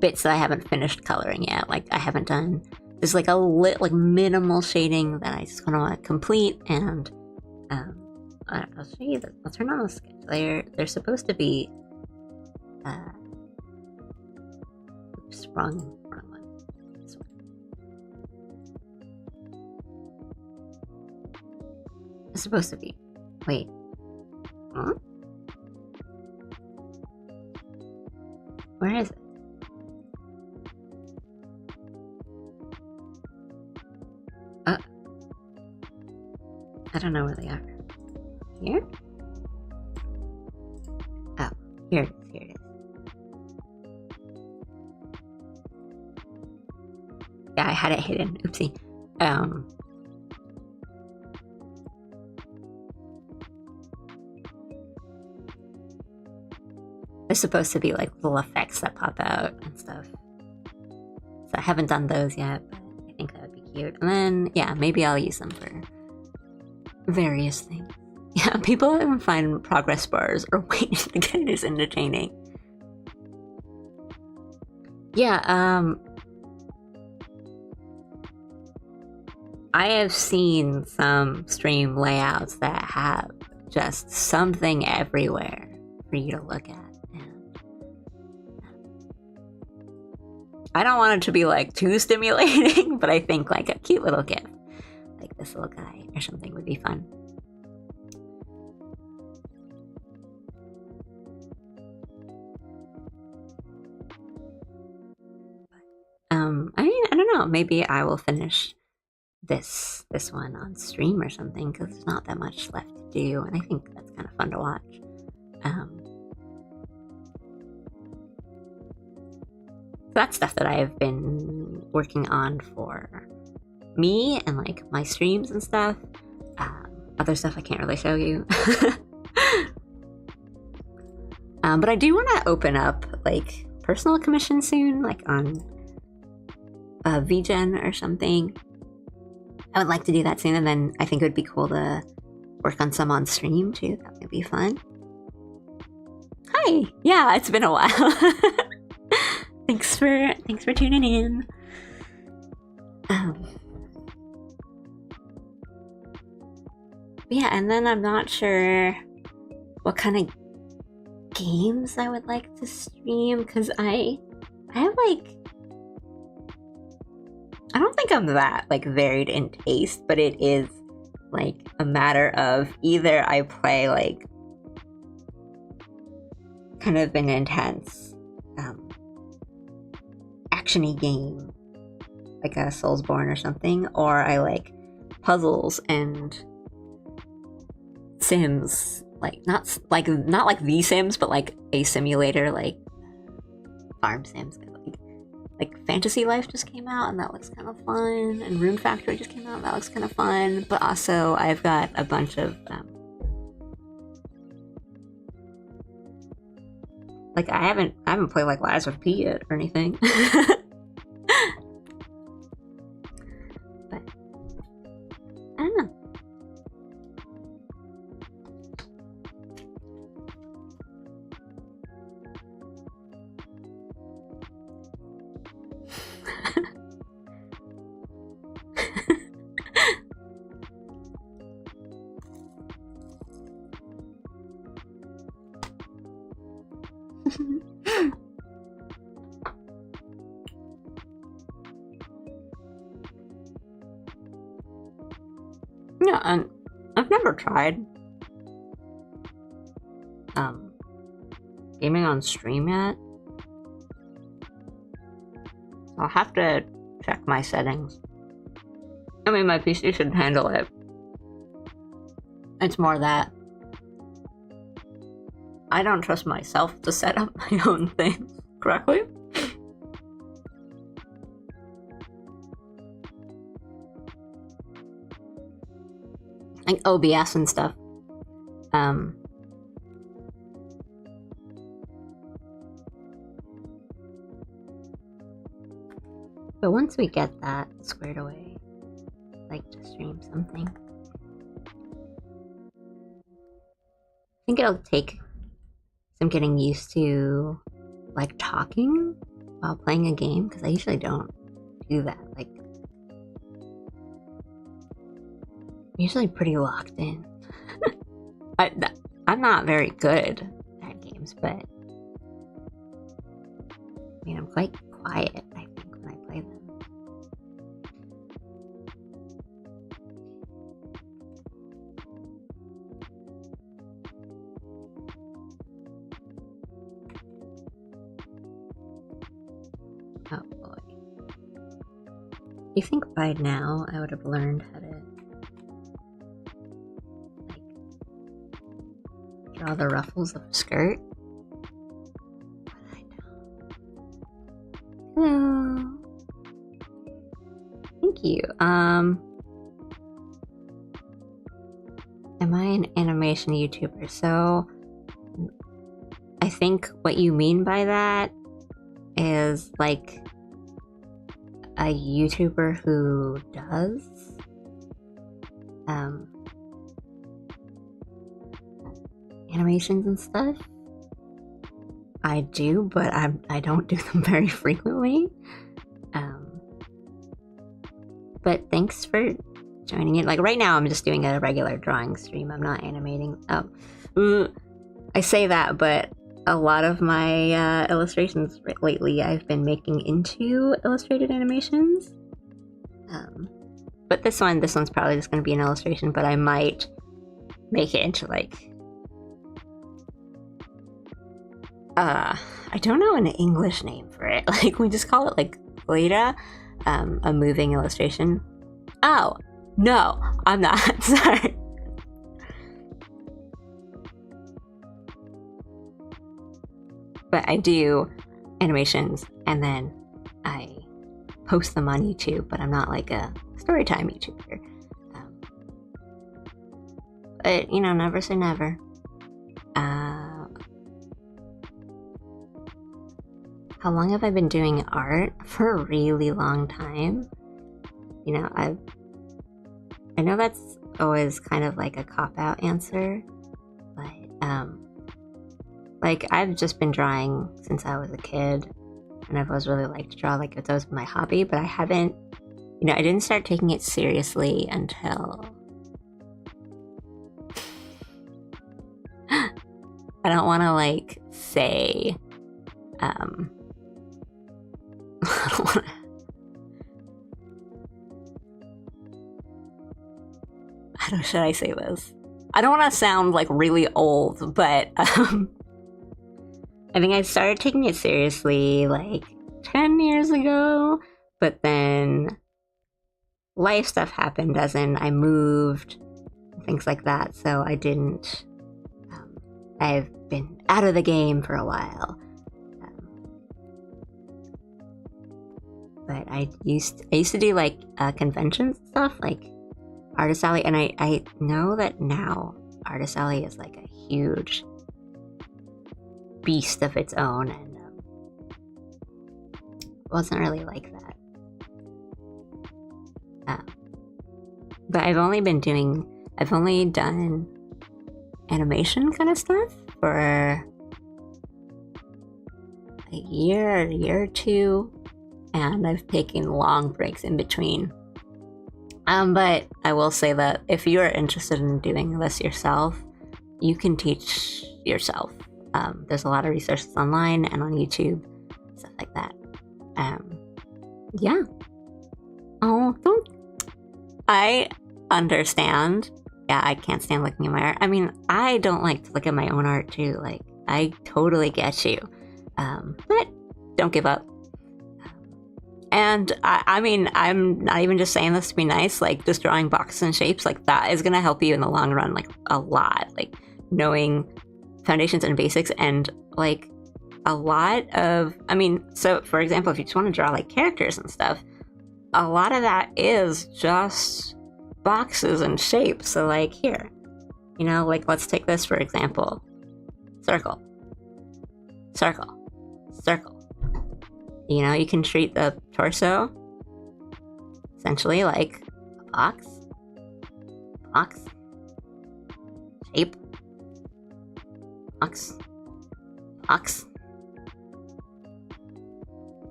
bits that I haven't finished coloring yet. Like I haven't done. There's like like minimal shading that I just kind of want to complete, and I'll show you. I'll turn on the sketch. They're supposed to be. Oops, wrong one. This one. It's supposed to be. Wait. Huh? Where is it? I don't know where they are. Here? Oh, here it is. Here it is. Yeah, I had it hidden. Oopsie. There's supposed to be like little effects that pop out and stuff. So I haven't done those yet, but I think that would be cute. And then, yeah, maybe I'll use them for various things. Yeah, people even find progress bars or ways to get this entertaining. Yeah, I have seen some stream layouts that have just something everywhere for you to look at. And I don't want it to be like too stimulating, but I think like a cute little GIF, like this little guy or something, would be fun. I mean, I don't know. Maybe I will finish this one on stream or something, because there's not that much left to do, and I think that's kind of fun to watch. So that's stuff that I've been working on for me and like my streams and stuff. Other stuff I can't really show you. But I do want to open up like personal commission soon, like on VGen or something. I would like to do that soon, and then I think it would be cool to work on some on stream too. That would be fun. Hi. Yeah, it's been a while. Thanks for tuning in. Yeah, and then I'm not sure what kind of games I would like to stream, because I have like, I don't think I'm that like varied in taste, but it is like a matter of either I play like kind of an intense action-y game like a Soulsborne or something, or I like puzzles and Sims, like not like the Sims, but like a simulator, like Farm Sims. Like Fantasy Life just came out and that looks kind of fun, and Rune Factory just came out and that looks kind of fun. But also I've got a bunch of like I haven't played like Lies of P yet or anything. But I don't know. Yeah, and I've never tried gaming on stream yet. I'll have to check my settings. I mean, my PC should handle it. It's more that I don't trust myself to set up my own things correctly. Like OBS and stuff. But once we get that squared away, I'd like to stream something. I think it'll take some getting used to like talking while playing a game, because I usually don't do that. Like, I'm usually pretty locked in. I'm not very good at games, but I mean, I'm quite quiet, I think, when I play them. Oh boy. You think by now I would have learned how to like draw the ruffles of a skirt? But I don't. Hello. Thank you. Am I an animation YouTuber? So I think what you mean by that is like a YouTuber who does animations and stuff. I do, but I don't do them very frequently. But thanks for joining in. Like right now I'm just doing a regular drawing stream. I'm not animating. I say that, but a lot of my illustrations lately I've been making into illustrated animations. But this one's probably just going to be an illustration, but I might make it into like I don't know an English name for it. Like we just call it like Leda, a moving illustration. Oh, no, I'm not. Sorry. But I do animations and then I post them on YouTube, but I'm not like a storytime YouTuber. But, you know, never say never. How long have I been doing art? For a really long time. You know, I know that's always kind of like a cop-out answer, but like I've just been drawing since I was a kid, and I've always really liked to draw. Like it's always been my hobby, but I haven't, I didn't start taking it seriously until I don't want to like say I don't want to. How should I say this? I don't want to sound like really old, but I think I started taking it seriously like 10 years ago, but then life stuff happened, as in I moved, things like that, so I didn't. I've been out of the game for a while. But I used to do like conventions and stuff, like Artist Alley, and I know that now Artist Alley is like a huge beast of its own, and wasn't really like that. But I've only done animation kind of stuff for a year or two, and I've taken long breaks in between. But I will say that if you are interested in doing this yourself, you can teach yourself. There's a lot of resources online and on YouTube, stuff like that. Yeah. Oh, I understand. Yeah, I can't stand looking at my art. I mean, I don't like to look at my own art too. Like, I totally get you. But don't give up. And I mean, I'm not even just saying this to be nice, like just drawing boxes and shapes, like that is going to help you in the long run, like a lot, like knowing foundations and basics, and like a lot of, I mean, so for example, if you just want to draw like characters and stuff, a lot of that is just boxes and shapes. So like here, like let's take this for example. Circle, circle, circle. You can treat the torso essentially like a box, shape, box,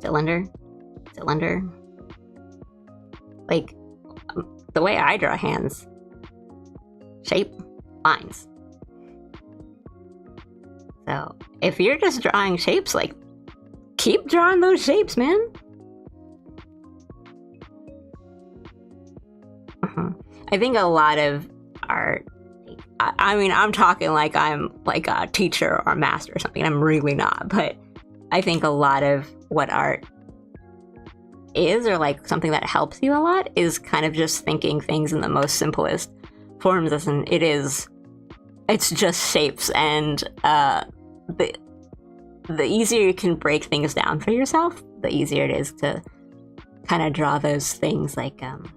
cylinder. Like the way I draw hands, shape, lines. So if you're just drawing shapes, like keep drawing those shapes, man. I think a lot of art, I mean, I'm talking like I'm like a teacher or master or something. I'm really not, but I think a lot of what art is, or like something that helps you a lot, is kind of just thinking things in the most simplest forms. As in, it's just shapes, and the easier you can break things down for yourself, the easier it is to kind of draw those things. Like I'm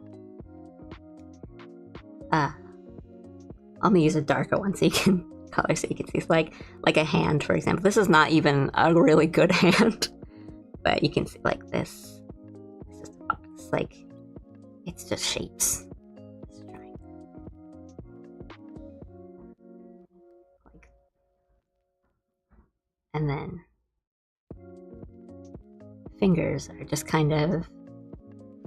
gonna use a darker one so you can color, so you can see. It's like a hand, for example. This is not even a really good hand, but you can see like this. It's just a box. Like it's just shapes. And then fingers are just kind of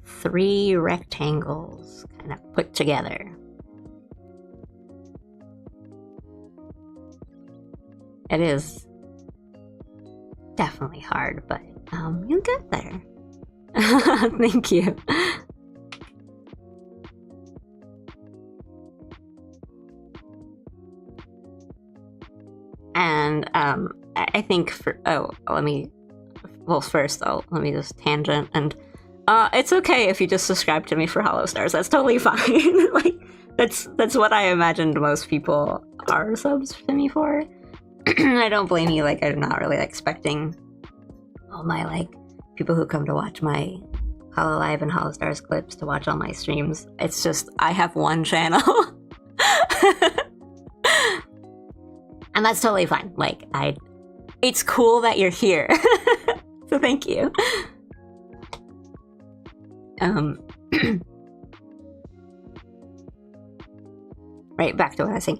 3 rectangles kind of put together. It is definitely hard, but you'll get there. Thank you. And I think let me just tangent, and it's okay if you just subscribe to me for Hollow Stars. That's totally fine. Like that's what I imagined most people are subs to me for. I don't blame you. Like, I'm not really expecting all my like people who come to watch my Hollow Live and Hollow Stars clips to watch all my streams. It's just I have one channel. And that's totally fine. Like, it's cool that you're here. So thank you. right, back to what I was saying.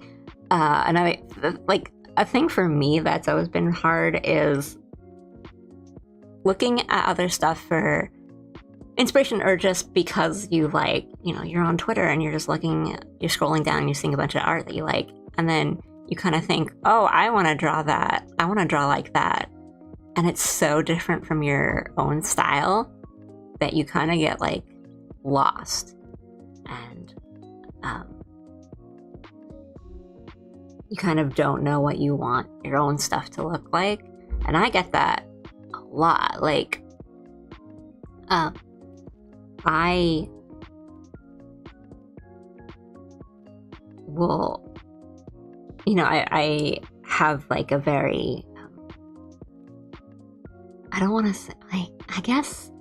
Like, a thing for me that's always been hard is looking at other stuff for inspiration, or just because you like, you're on Twitter and you're just looking, you're scrolling down and you're seeing a bunch of art that you like, and then you kind of think, oh, I want to draw that. I want to draw like that. And it's so different from your own style that you kind of get like lost. And you kind of don't know what you want your own stuff to look like. And I get that a lot. Like, I will, I have like a very, I don't want to say, like, I guess,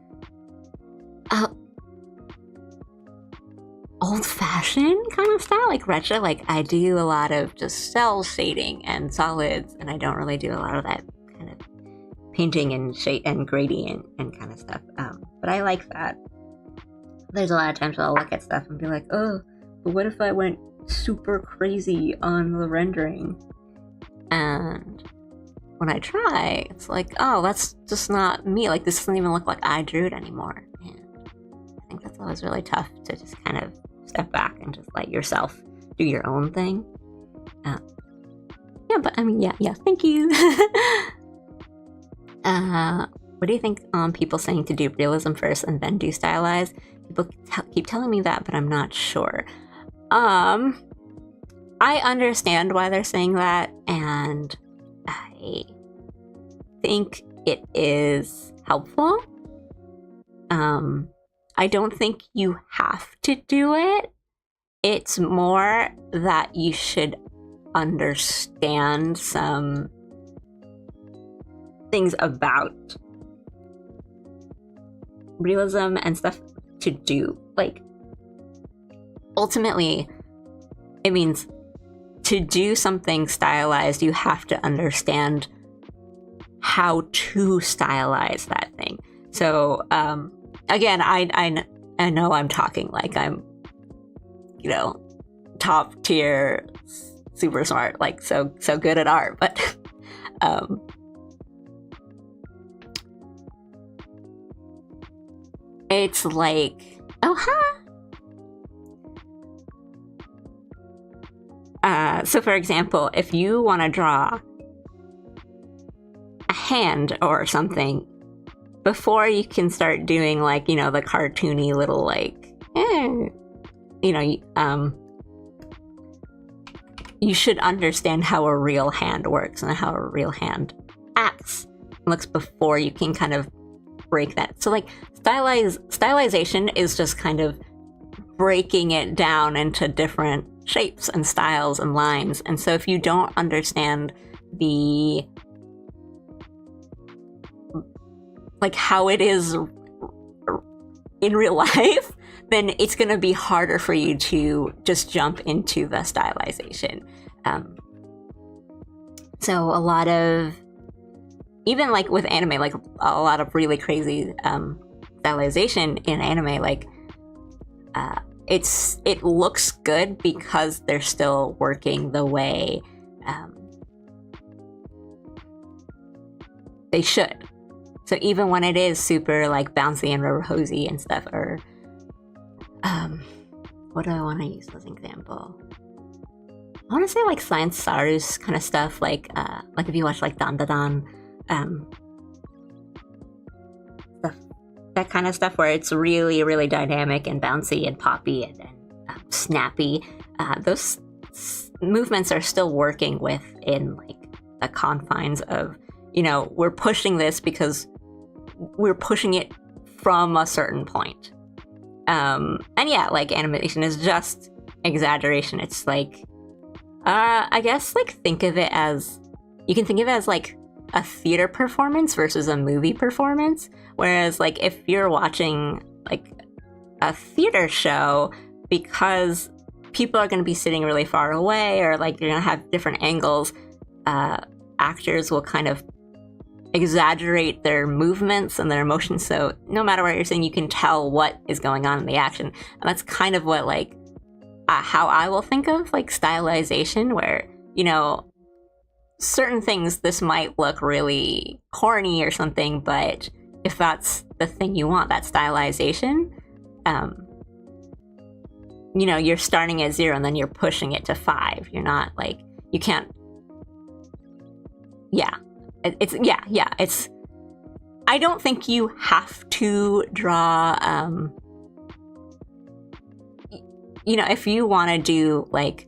old-fashioned kind of style, like retro. Like, I do a lot of just cell shading and solids, and I don't really do a lot of that kind of painting and shade and gradient and kind of stuff. But I like that. There's a lot of times I'll look at stuff and be like, oh, but what if I went super crazy on the rendering? And when I try, it's like, oh, that's just not me. Like, this doesn't even look like I drew it anymore. And I think that's always really tough to just kind of step back and just let yourself do your own thing. Yeah, but I mean, yeah, thank you. What do you think on people saying to do realism first and then do stylized? People keep telling me that, but I'm not sure. I understand why they're saying that, and I think it is helpful. I don't think you have to do it. It's more that you should understand some things about realism and stuff to do. Like, ultimately, it means to do something stylized, you have to understand how to stylize that thing. So, again, I know I'm talking like I'm, top tier, super smart, like so good at art, but it's like, so for example, if you want to draw a hand or something, before you can start doing like, the cartoony little like, you should understand how a real hand works and how a real hand acts and looks before you can kind of break that. So like stylization is just kind of breaking it down into different shapes and styles and lines. And so if you don't understand like how it is in real life, then it's going to be harder for you to just jump into the stylization. So a lot of, even like with anime, like a lot of really crazy stylization in anime, like it looks good because they're still working the way they should. So even when it is super like bouncy and rosy and stuff, or what do I want to use as an example? I want to say like Science Saru's kind of stuff, like if you watch like Dandadan, that kind of stuff where it's really, really dynamic and bouncy and poppy and snappy. Those movements are still working within like the confines of, we're pushing this because we're pushing it from a certain point. And yeah, like animation is just exaggeration. It's like, I guess like you can think of it as like a theater performance versus a movie performance. Whereas like if you're watching like a theater show, because people are going to be sitting really far away, or like you're going to have different angles, actors will kind of exaggerate their movements and their emotions, so no matter what you're saying, you can tell what is going on in the action. And that's kind of what like how I will think of like stylization, where, you know, certain things, this might look really corny or something, but if that's the thing you want, that stylization, you know, you're starting at 0 and then you're pushing it to 5. You're not like, you can't, it's I don't think you have to draw, you know, if you want to do like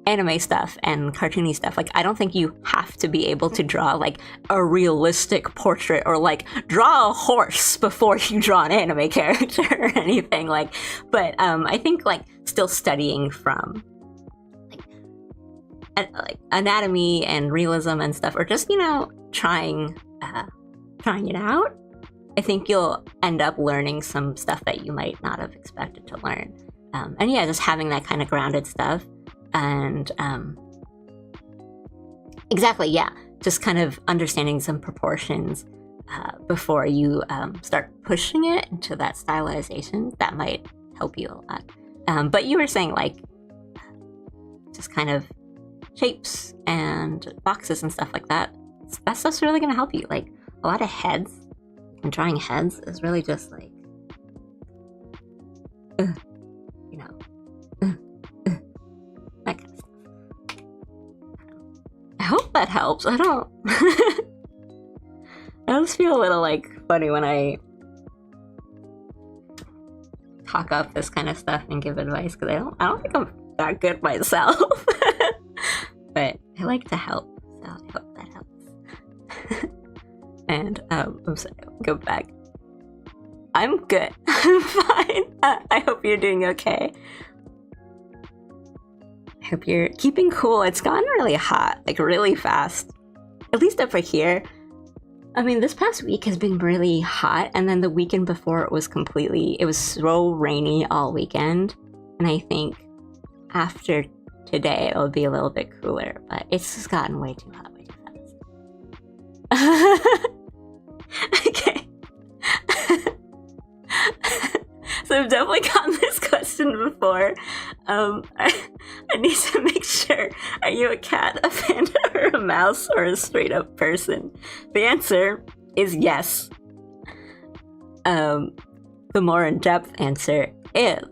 anime stuff and cartoony stuff, like I don't think you have to be able to draw like a realistic portrait or like draw a horse before you draw an anime character or anything, like, but I think like still studying from like anatomy and realism and stuff, or just, you know, trying it out, I think you'll end up learning some stuff that you might not have expected to learn. And yeah, just having that kind of grounded stuff. And exactly, yeah, just kind of understanding some proportions before you start pushing it into that stylization, that might help you a lot. But you were saying like just kind of shapes and boxes and stuff like that. That stuff's really going to help you. Like a lot of heads, and drawing heads is really just like, you know, that kind of stuff. I hope that helps. I don't. I just feel a little like funny when I talk up this kind of stuff and give advice, because I don't think I'm that good myself. But I like to help, so I hope that helps. And I'm sorry, I'll go back. I'm good. I'm fine. I hope you're doing okay. I hope you're keeping cool. It's gotten really hot, like really fast. At least over here. I mean, this past week has been really hot, and then the weekend before it was so rainy all weekend. And I think after today it'll be a little bit cooler, but it's just gotten way too hot, way too fast. Okay. So I've definitely gotten this question before. I need to make sure, are you a cat, a panda, or a mouse, or a straight up person? The answer is yes. The more in-depth answer is,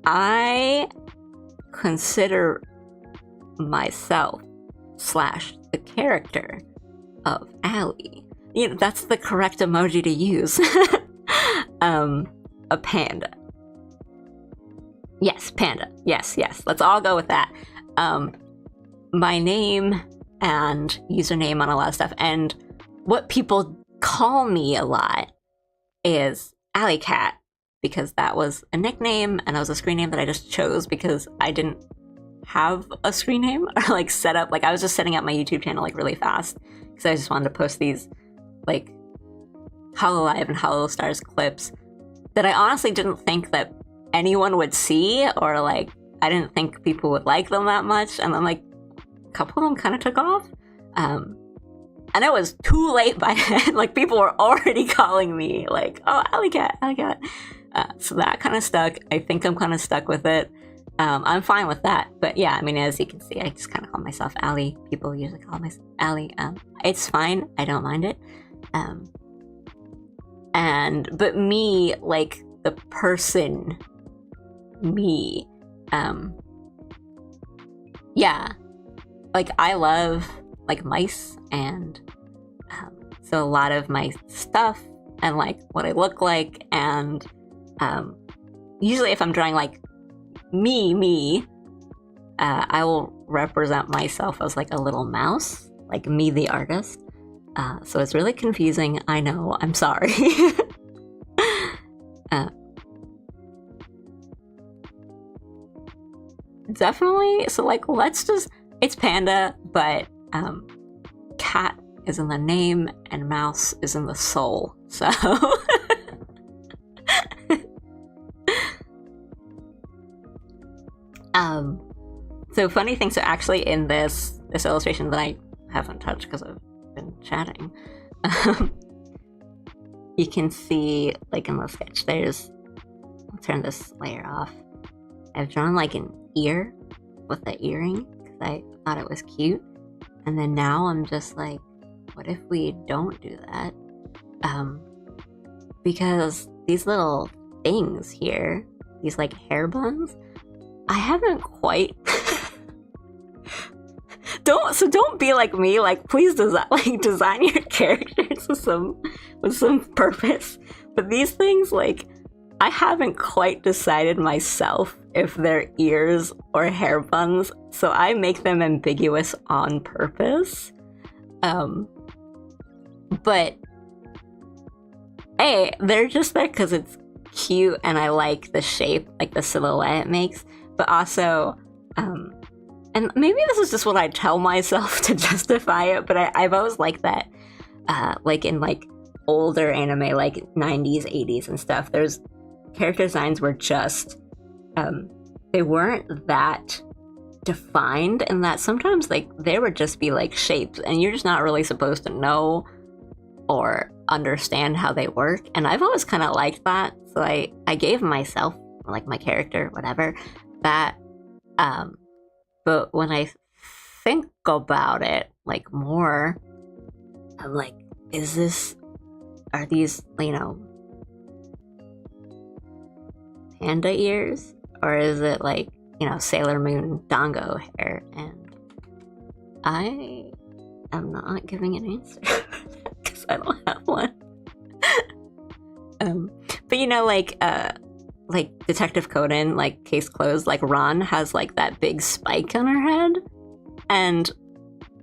I consider myself / the character of Allie. You know, that's the correct emoji to use. A panda. Yes, panda. Yes. Let's all go with that. My name and username on a lot of stuff, and what people call me a lot is Alley Cat, because that was a nickname and that was a screen name that I just chose because I didn't have a screen name or like set up. Like I was just setting up my YouTube channel like really fast because I just wanted to post these like Hololive and Holostars clips that I honestly didn't think that anyone would see, or like I didn't think people would like them that much, and then like a couple of them kind of took off. And it was too late by then. Like people were already calling me like, oh, Alley Cat. So that kind of stuck. I think I'm kind of stuck with it. I'm fine with that. But yeah, I mean, as you can see, I just kind of call myself Allie. People usually call me Allie. It's fine. I don't mind it. But me, like the person, me, yeah, like I love like mice, and so a lot of my stuff and like what I look like, and usually if I'm drawing like me, I will represent myself as like a little mouse, like me the artist. So it's really confusing, I know, I'm sorry. Definitely, so like it's panda, but cat is in the name and mouse is in the soul, so. So funny thing, so actually in this illustration that I haven't touched because I've been chatting, you can see like in the sketch there's turn this layer off. I've drawn like an ear with the earring because I thought it was cute. And then now I'm just like, what if we don't do that? Because these little things here, these like hair buns, I haven't quite don't be like me, like please design your characters with some purpose. But these things, like, I haven't quite decided myself if they're ears or hair buns, so I make them ambiguous on purpose. But hey, they're just there because it's cute and I like the shape, like the silhouette it makes. But also, and maybe this is just what I tell myself to justify it, but I've always liked that, like in like older anime, like 90s, 80s and stuff, there's character designs were just, they weren't that defined, and that sometimes like they would just be like shapes and you're just not really supposed to know or understand how they work. And I've always kind of liked that, so I gave myself, like my character, whatever, that, but when I think about it like more, I'm like, are these, you know, panda ears, or is it like, you know, Sailor Moon Dango hair? And I am not giving an answer because I don't have one. But you know, like Detective Conan, like Case Closed, like Ron has like that big spike on her head, and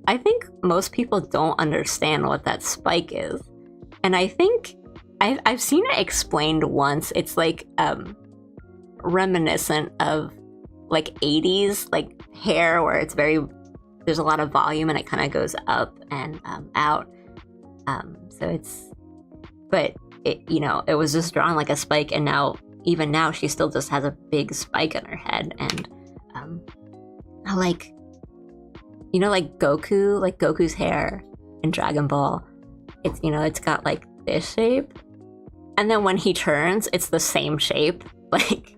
I think most people don't understand what that spike is. And I think I've seen it explained once. It's like reminiscent of like 80s like hair, where it's there's a lot of volume and it kind of goes up and out. So it's, but it, you know, it was just drawn like a spike, and even now she still just has a big spike on her head. And I like, you know, like Goku's hair in Dragon Ball, it's, you know, it's got like this shape, and then when he turns it's the same shape. Like,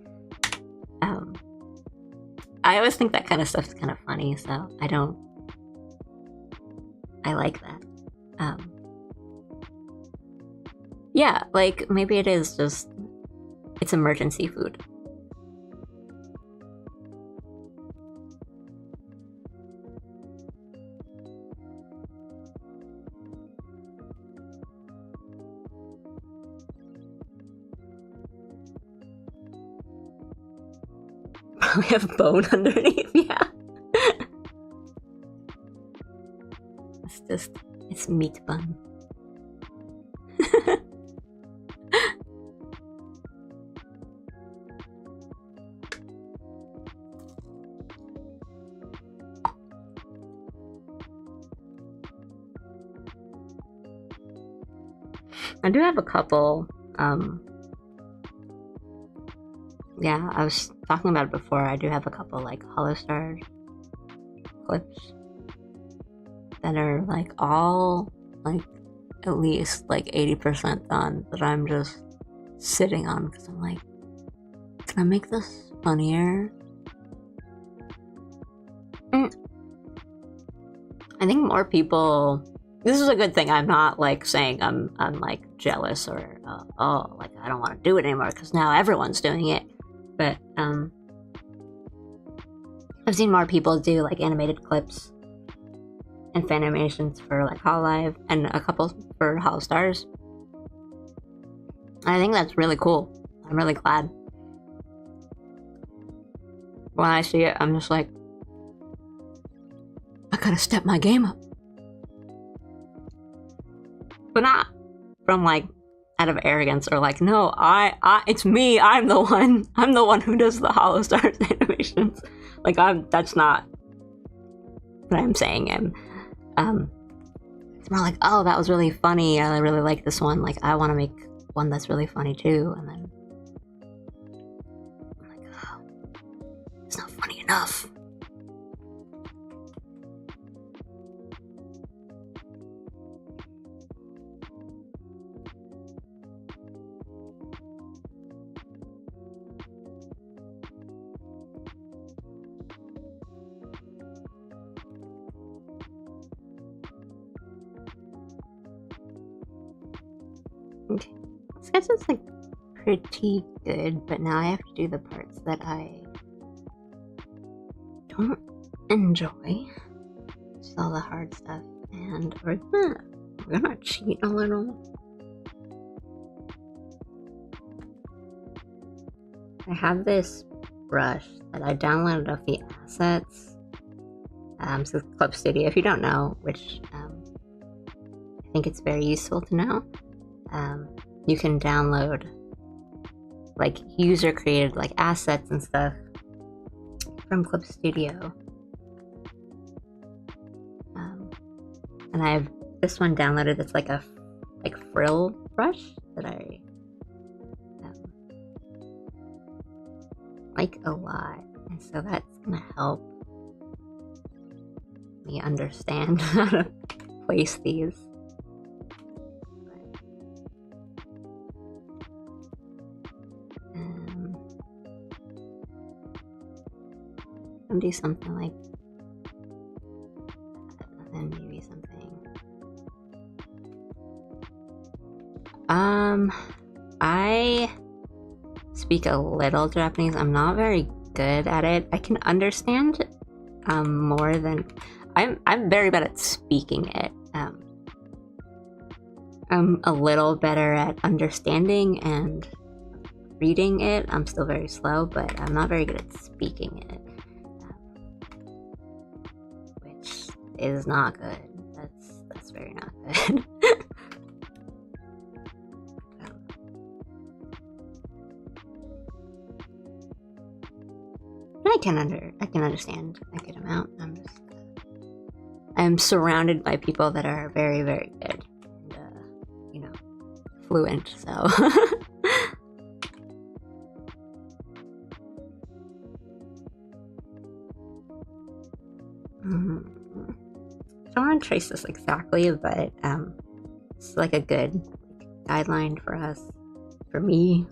I always think that kind of stuff's kind of funny, so I like that. Yeah, like maybe it is just, it's emergency food. We have bone underneath, yeah. It's meat bun. I do have a couple, yeah, I was talking about it before, I do have a couple like Holostar clips that are like all like at least like 80% done, that I'm just sitting on because I'm like, can I make this funnier? I think more people, this is a good thing. I'm not like saying I'm like jealous or oh, like I don't want to do it anymore because now everyone's doing it. But I've seen more people do like animated clips and fan animations for like Hololive, and a couple for Holostars. I think that's really cool. I'm really glad. When I see it, I'm just like, I gotta step my game up. But not from like out of arrogance or like, no, it's me, I'm the one who does the Holostars animations. Like, that's not what I'm saying. It's more like, oh, that was really funny, I really like this one, like I want to make one that's really funny too. And then I'm like, oh, it's not funny enough. Okay. Sketch is like pretty good, but now I have to do the parts that I don't enjoy. Just all the hard stuff. And we're gonna cheat a little. I have this brush that I downloaded off the assets. So Club Studio, if you don't know, which I think it's very useful to know, you can download like user created like assets and stuff from Club Studio. And I have this one downloaded that's like a frill brush that I like a lot, and so that's gonna help me understand how to place these. I'll do something like that, and then maybe something. I speak a little Japanese. I'm not very good at it. I can understand more than I'm very bad at speaking it. I'm a little better at understanding and reading it. I'm still very slow, but I'm not very good at speaking it, which is not good. That's very not good. I can understand a good amount. I'm surrounded by people that are very, very good and fluent, so I don't want to trace this exactly, but it's like a good guideline for us, for me.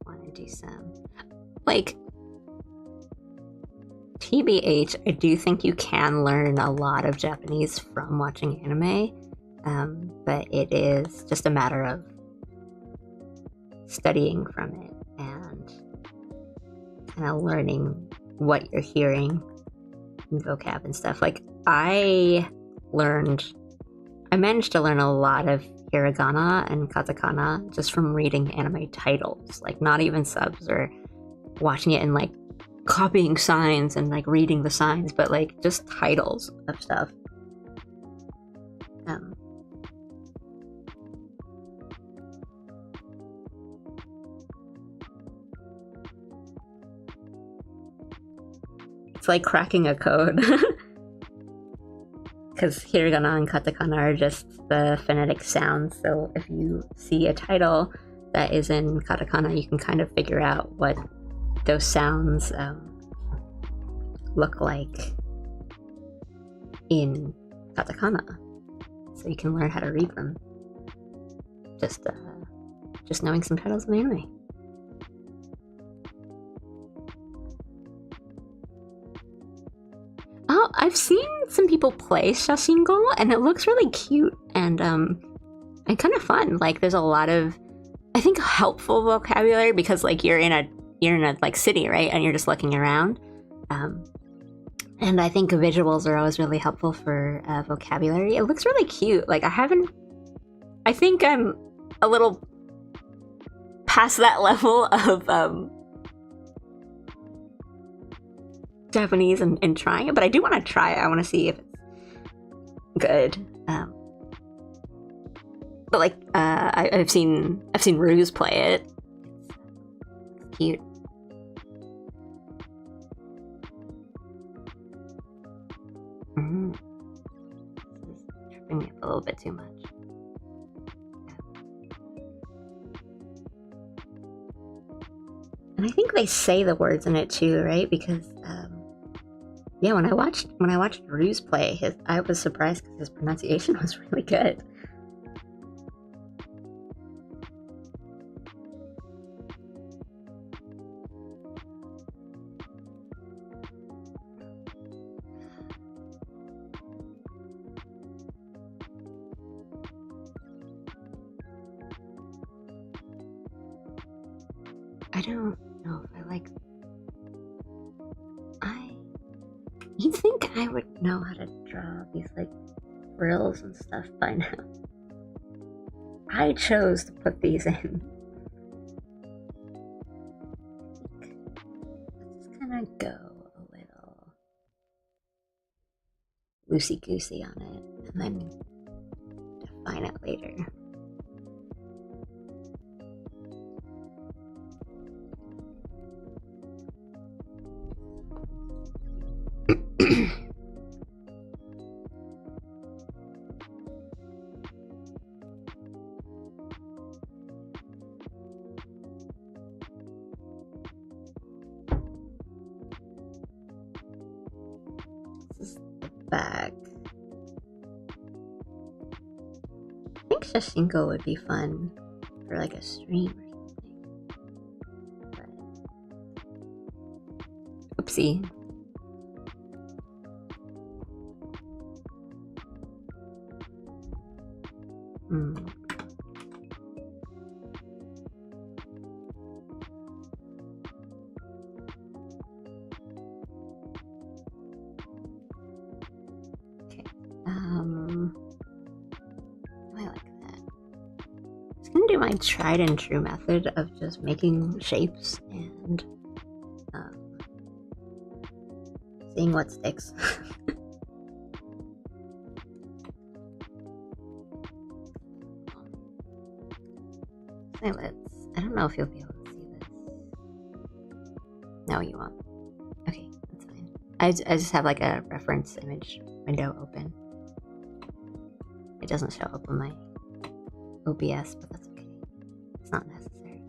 I want to do some like TBH. I do think you can learn a lot of Japanese from watching anime, but it is just a matter of studying from it and kind of learning what you're hearing and vocab and stuff. Like I managed to learn a lot of hiragana and katakana just from reading anime titles, like not even subs or watching it and like copying signs and like reading the signs, but like just titles of stuff. It's like cracking a code. Because hiragana and katakana are just the phonetic sounds, so if you see a title that is in katakana, you can kind of figure out what those sounds look like in katakana, so you can learn how to read them. Just knowing some titles of the anime. Oh, I've seen some people play Shashingo, and it looks really cute and kind of fun. Like, there's a lot of, I think, helpful vocabulary because like you're in a like city, right? And you're just looking around. And I think visuals are always really helpful for vocabulary. It looks really cute. Like I think I'm a little past that level of Japanese and trying it, but I do want to try it. I want to see if it's good. But like I've seen Ruse play it. It's cute. This is tripping me up a little bit too much. And I think they say the words in it too, right? Because yeah, when I watched Ruse play, I was surprised because his pronunciation was really good. I don't know if I like. You'd think I would know how to draw these like frills and stuff by now. I chose to put these in. Let's just kind of go a little loosey goosey on it and then define it later. This is the back. I think Shashinko would be fun for like a stream or something. But... Oopsie. Okay. I like that. I'm just gonna do my tried and true method of just making shapes and seeing what sticks. So I don't know if you'll be able to see this. No, you won't. Okay, that's fine. I just have like a reference image window open. It doesn't show up on my OBS, but that's okay. It's not necessary.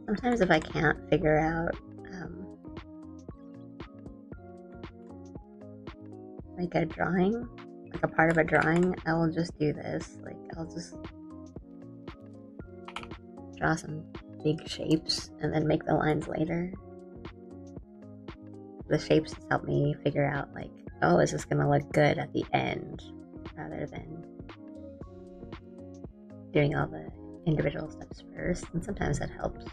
Sometimes if I can't figure out like a drawing, like a part of a drawing, I will just do this. Like I'll just draw some big shapes and then make the lines later. The shapes just help me figure out like, oh, is this gonna look good at the end, rather than doing all the individual steps first, and sometimes that helps.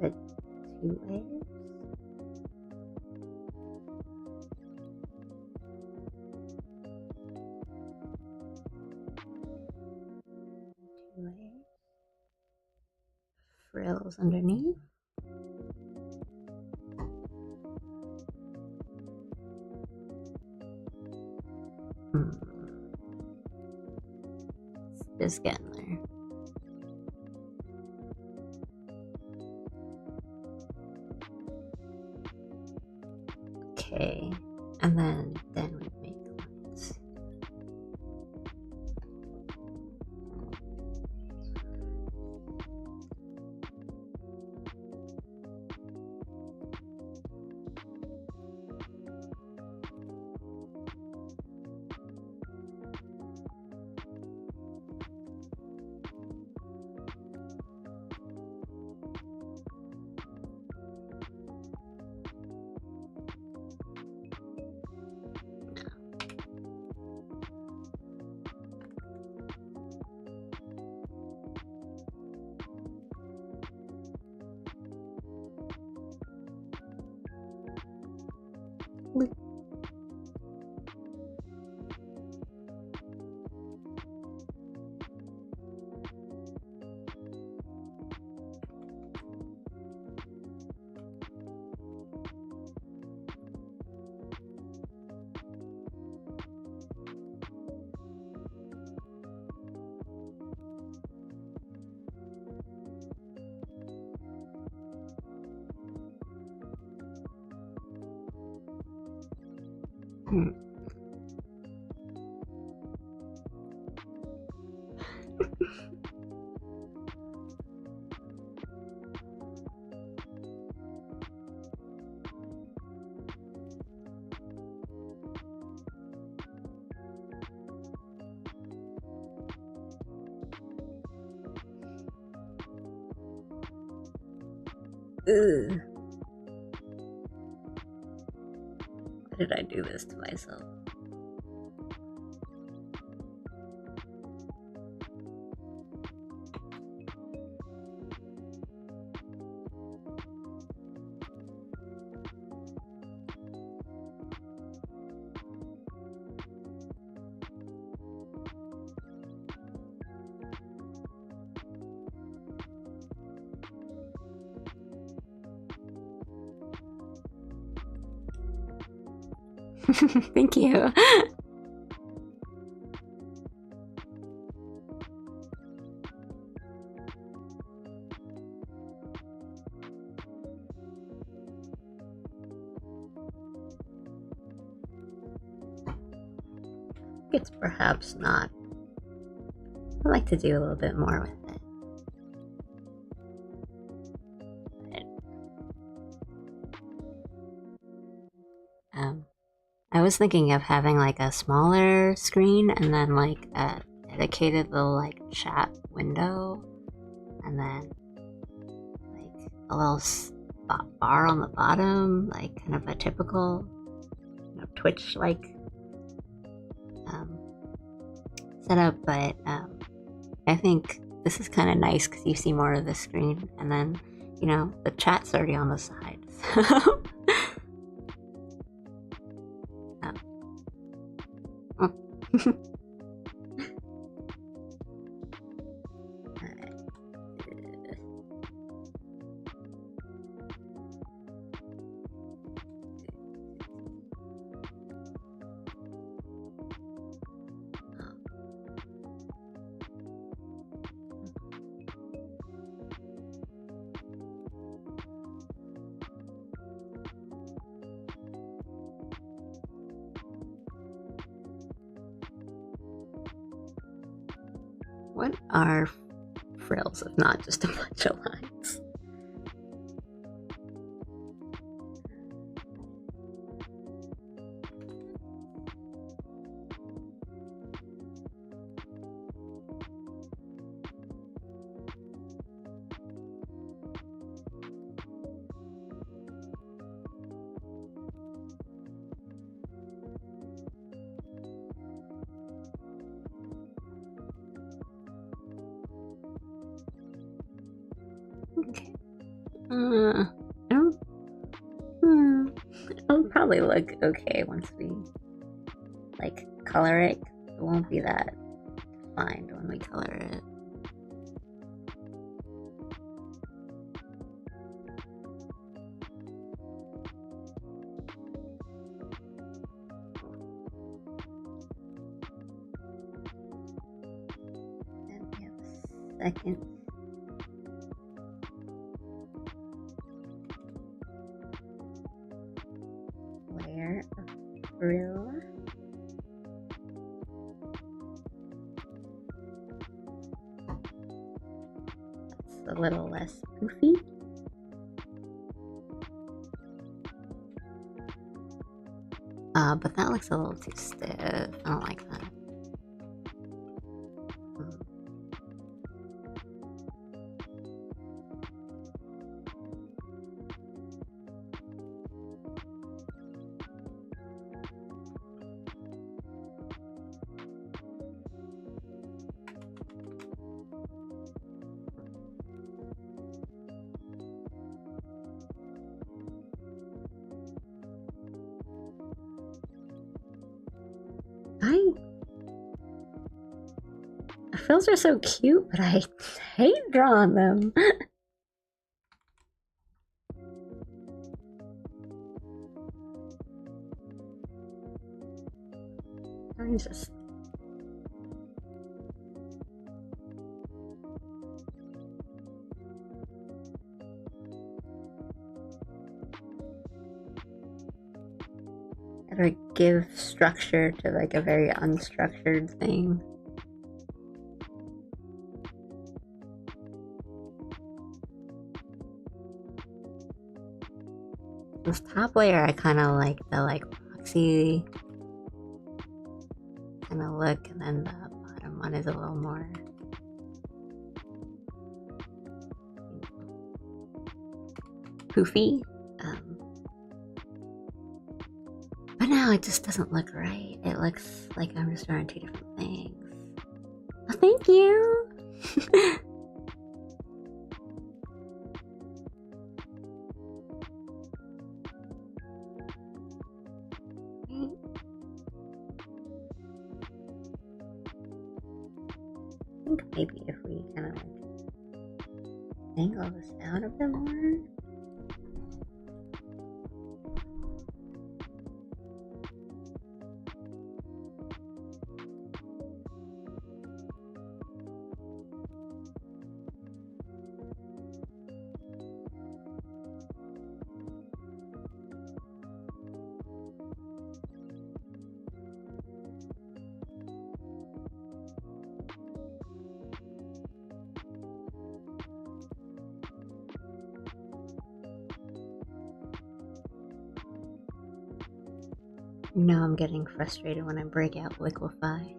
Have it 2 layers. Frills underneath. Just getting there. Okay, and then we make lines. Hmm. Ugh. Why did I do this to myself? Thank you. It's perhaps not. I like to do a little bit more with it. I was thinking of having like a smaller screen and then like a dedicated little like chat window, and then like a little bar on the bottom, like kind of a typical, Twitch like setup. But I think this is kind of nice because you see more of the screen, and then the chat's already on the side. So. What are frills if not just a bunch of lines? Okay. It'll probably look okay once we color it. It won't be that defined when we color it. And we have a second. Layer of frill. That's a little less poofy. But that looks a little too stiff. I don't like that. Frills are so cute, but I hate drawing them. I'm just... Gotta give structure to like a very unstructured thing. This top layer, I kind of like the like boxy kind of look, and then the bottom one is a little more poofy. But now it just doesn't look right. It looks like I'm just wearing two different things. Oh, thank you! I think maybe if we kind of like angle this out a bit more. No, I'm getting frustrated when I break out Liquify.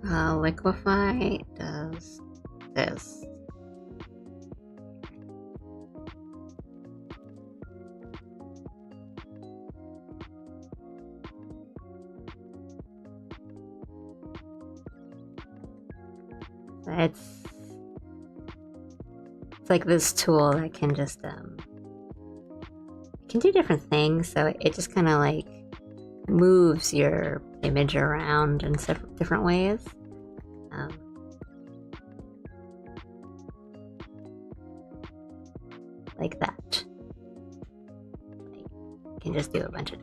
Liquify does this. It's like this tool that can just can do different things, so it just kind of like moves your image around in different ways. Like that. Like, you can just do a bunch of.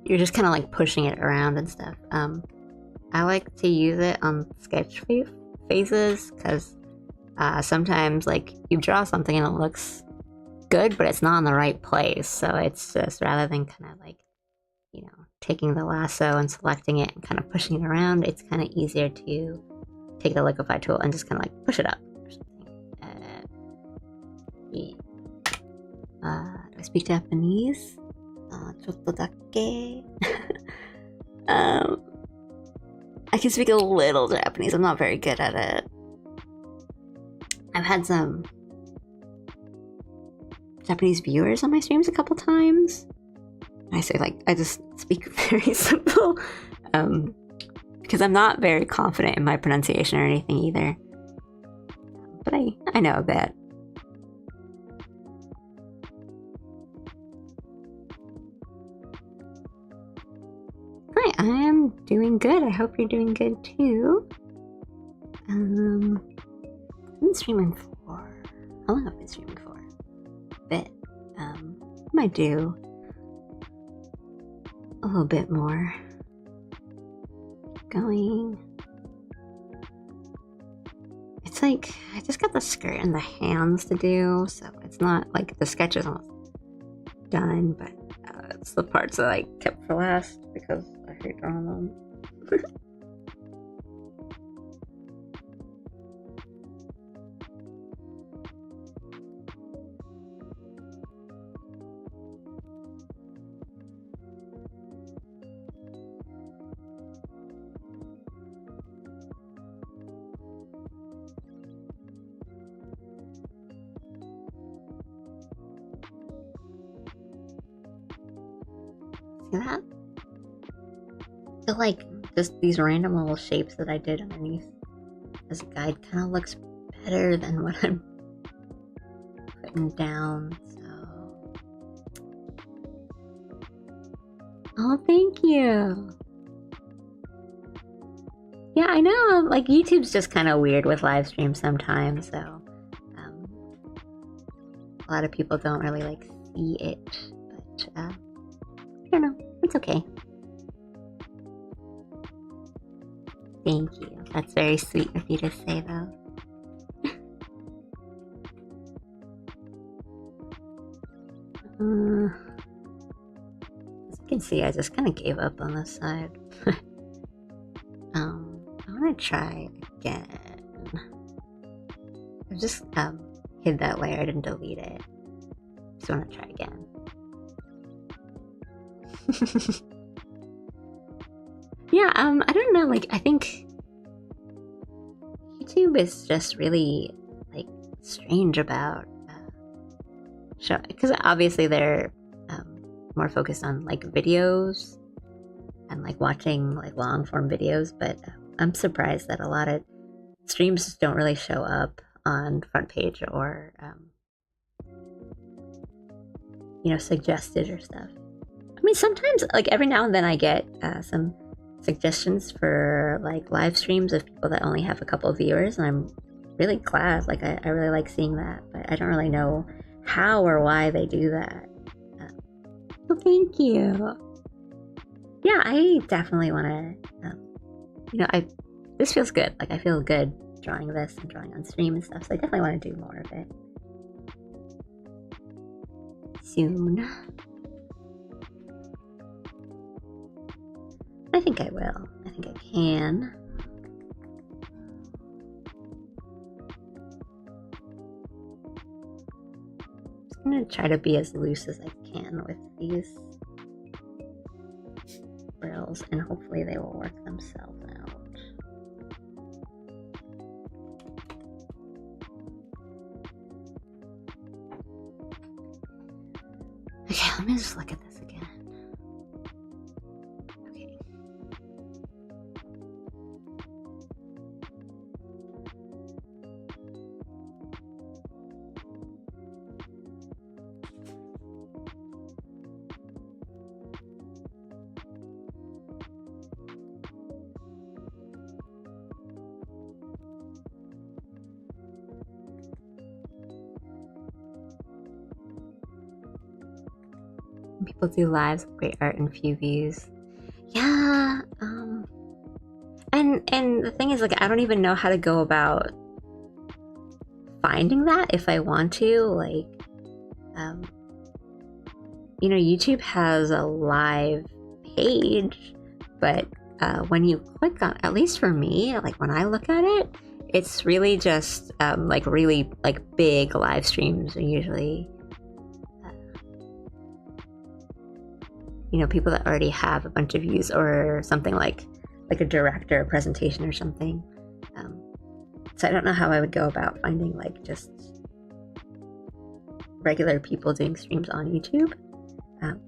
You're just kind of like pushing it around and stuff. I like to use it on sketch phases because sometimes like you draw something and it looks good, but it's not in the right place. So it's just rather than kind of like, you know, taking the lasso and selecting it and kind of pushing it around, it's kind of easier to take the Liquify tool and just kind of like push it up or something. Yeah. Do I speak Japanese? ちょっとだけ. I can speak a little Japanese. I'm not very good at it. I've had some Japanese viewers on my streams a couple times. I say like I just speak very simple because I'm not very confident in my pronunciation or anything either. But I know a bit. Hi, I am doing good. I hope you're doing good too. I've been streaming for how long have I been streaming for? A bit. I might do a little bit more. Going. It's like I just got the skirt and the hands to do, so it's not like the sketch is almost done, but it's the parts that I kept for last because I hate drawing them. See that? I feel like just these random little shapes that I did underneath as a guide kind of looks better than what I'm putting down, so. Oh, thank you. Yeah, I know, like YouTube's just kind of weird with live streams sometimes, so a lot of people don't really like see it, but don't know. It's okay. Thank you. That's very sweet of you to say, though. As you can see, I just kind of gave up on this side. I want to try again. I just hid that layer. I didn't delete it. Just want to try again. Yeah, I don't know, like, I think YouTube is just really, like, strange about show, because obviously they're more focused on, like, videos and, like, watching, like, long-form videos, but I'm surprised that a lot of streams don't really show up on front page or, you know, suggested or stuff. I mean, sometimes, like, every now and then I get some suggestions for, like, live streams of people that only have a couple of viewers, and I'm really glad. Like, I really like seeing that, but I don't really know how or why they do that. Well, thank you. Yeah, I definitely want to, you know, this feels good. Like, I feel good drawing this and drawing on stream and stuff, so I definitely want to do more of it soon. I think I will. I think I can. I'm gonna try to be as loose as I can with these frills, and hopefully they will work themselves out. Okay, let me just look at this again. Okay. People do lives with great art and few views. Yeah, and the thing is, like, I don't even know how to go about finding that if I want to. Like, you know, YouTube has a live page, but when you click on, at least for me, like when I look at it, it's really just like really like big live streams are usually, you know, people that already have a bunch of views or something like a director presentation or something. So I don't know how I would go about finding like just regular people doing streams on YouTube. And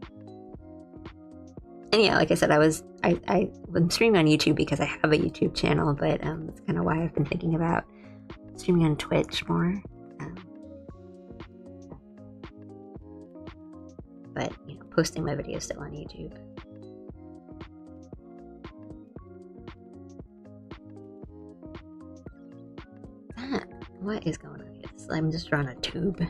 yeah, like I said, I'm streaming on YouTube because I have a YouTube channel, but that's kind of why I've been thinking about streaming on Twitch more. But, you know, posting my videos still on YouTube. What is going on here? I'm just drawing a tube.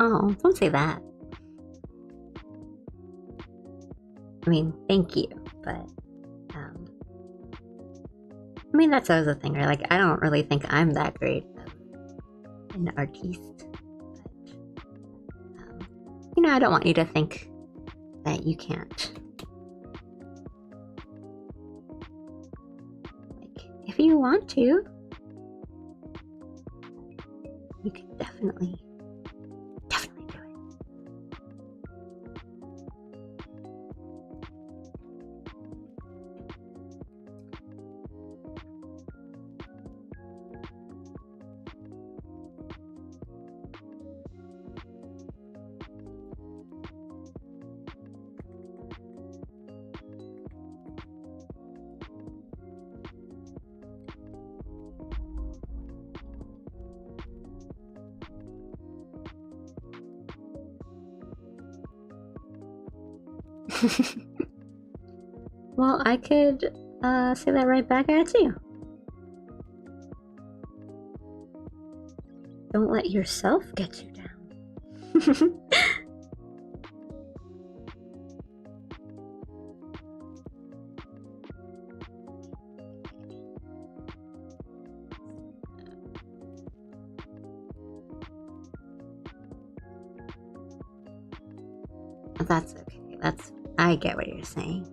Oh, don't say that. I mean, thank you, but I mean, that's always the thing, right? Like, I don't really think I'm that great of an artiste, but you know, I don't want you to think that you can't. Like, if you want to, you can definitely do it. Well, I could say that right back at you. Don't let yourself get you down. That's okay. I get what you're saying.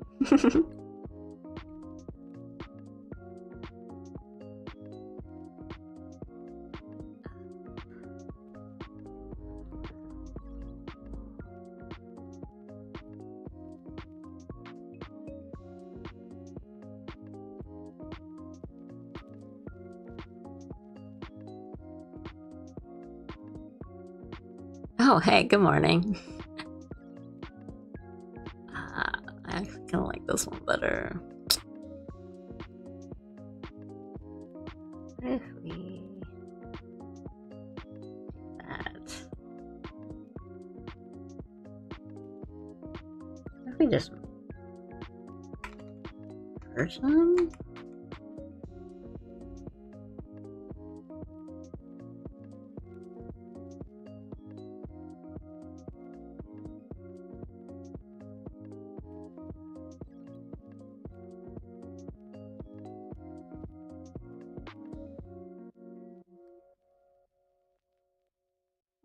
Oh, hey, good morning. I actually kind of like this one better. What if we do that? What if we just merge them?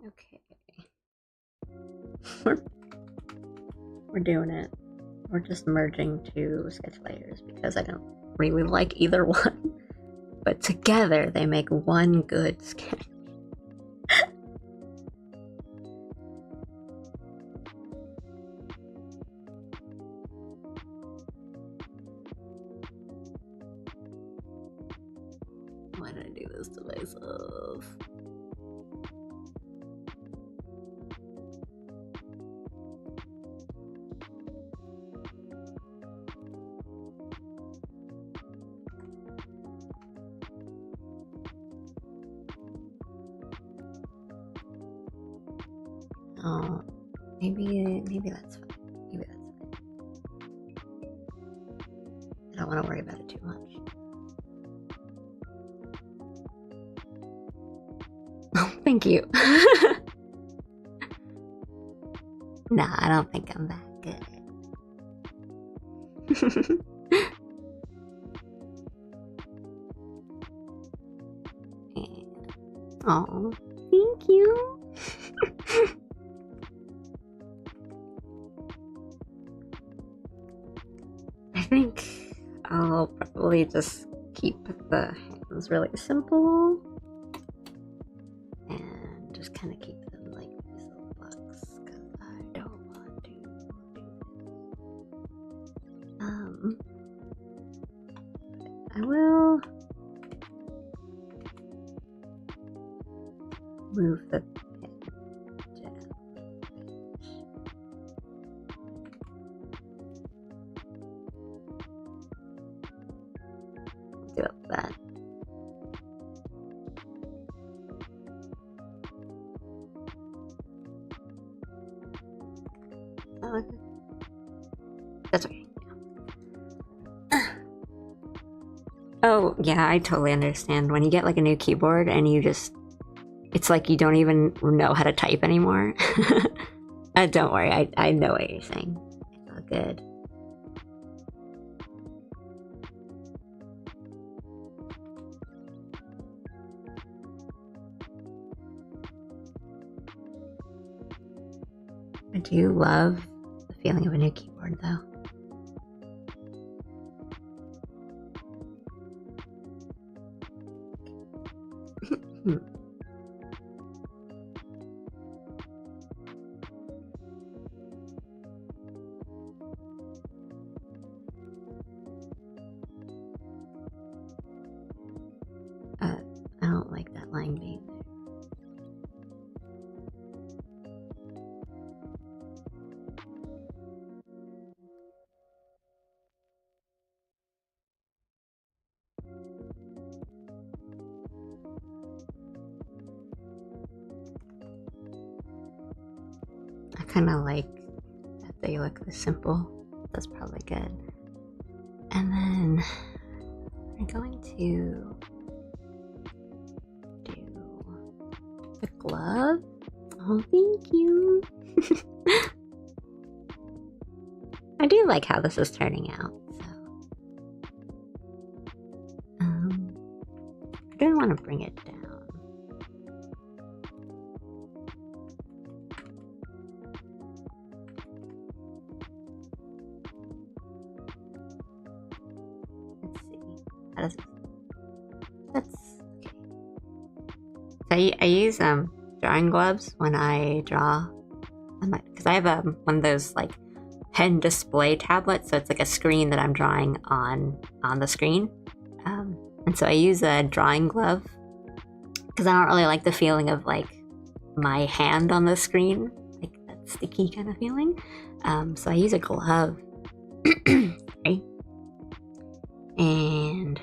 Okay. We're doing it. We're just merging two sketch layers because I don't really like either one. But together they make one good sketch. Why did I do this to myself? Oh, maybe that's fine. Maybe that's fine. I don't want to worry about it too much. Oh, thank you. Nah, I don't think I'm that good. Oh, thank you. I think I'll probably just keep the hands really simple and just kind of keep them like these little bugs because I don't want to do I will move the pen down. Do that. That's okay. Oh, yeah, I totally understand. When you get like a new keyboard and it's like you don't even know how to type anymore. Don't worry, I know what you're saying. It's all good. I do love the feeling of a new keyboard, though. I don't like that line being there. I kind of like that they look this simple. That's probably good. And then I'm going to do the glove. Oh, thank you. I do like how this is turning out. So, I do want to bring it down. Let's see. That's okay. So I use drawing gloves when I draw, because I have one of those like pen display tablets, so it's like a screen that I'm drawing on the screen, and so I use a drawing glove because I don't really like the feeling of like my hand on the screen, like that sticky kind of feeling. So I use a glove. Okay. And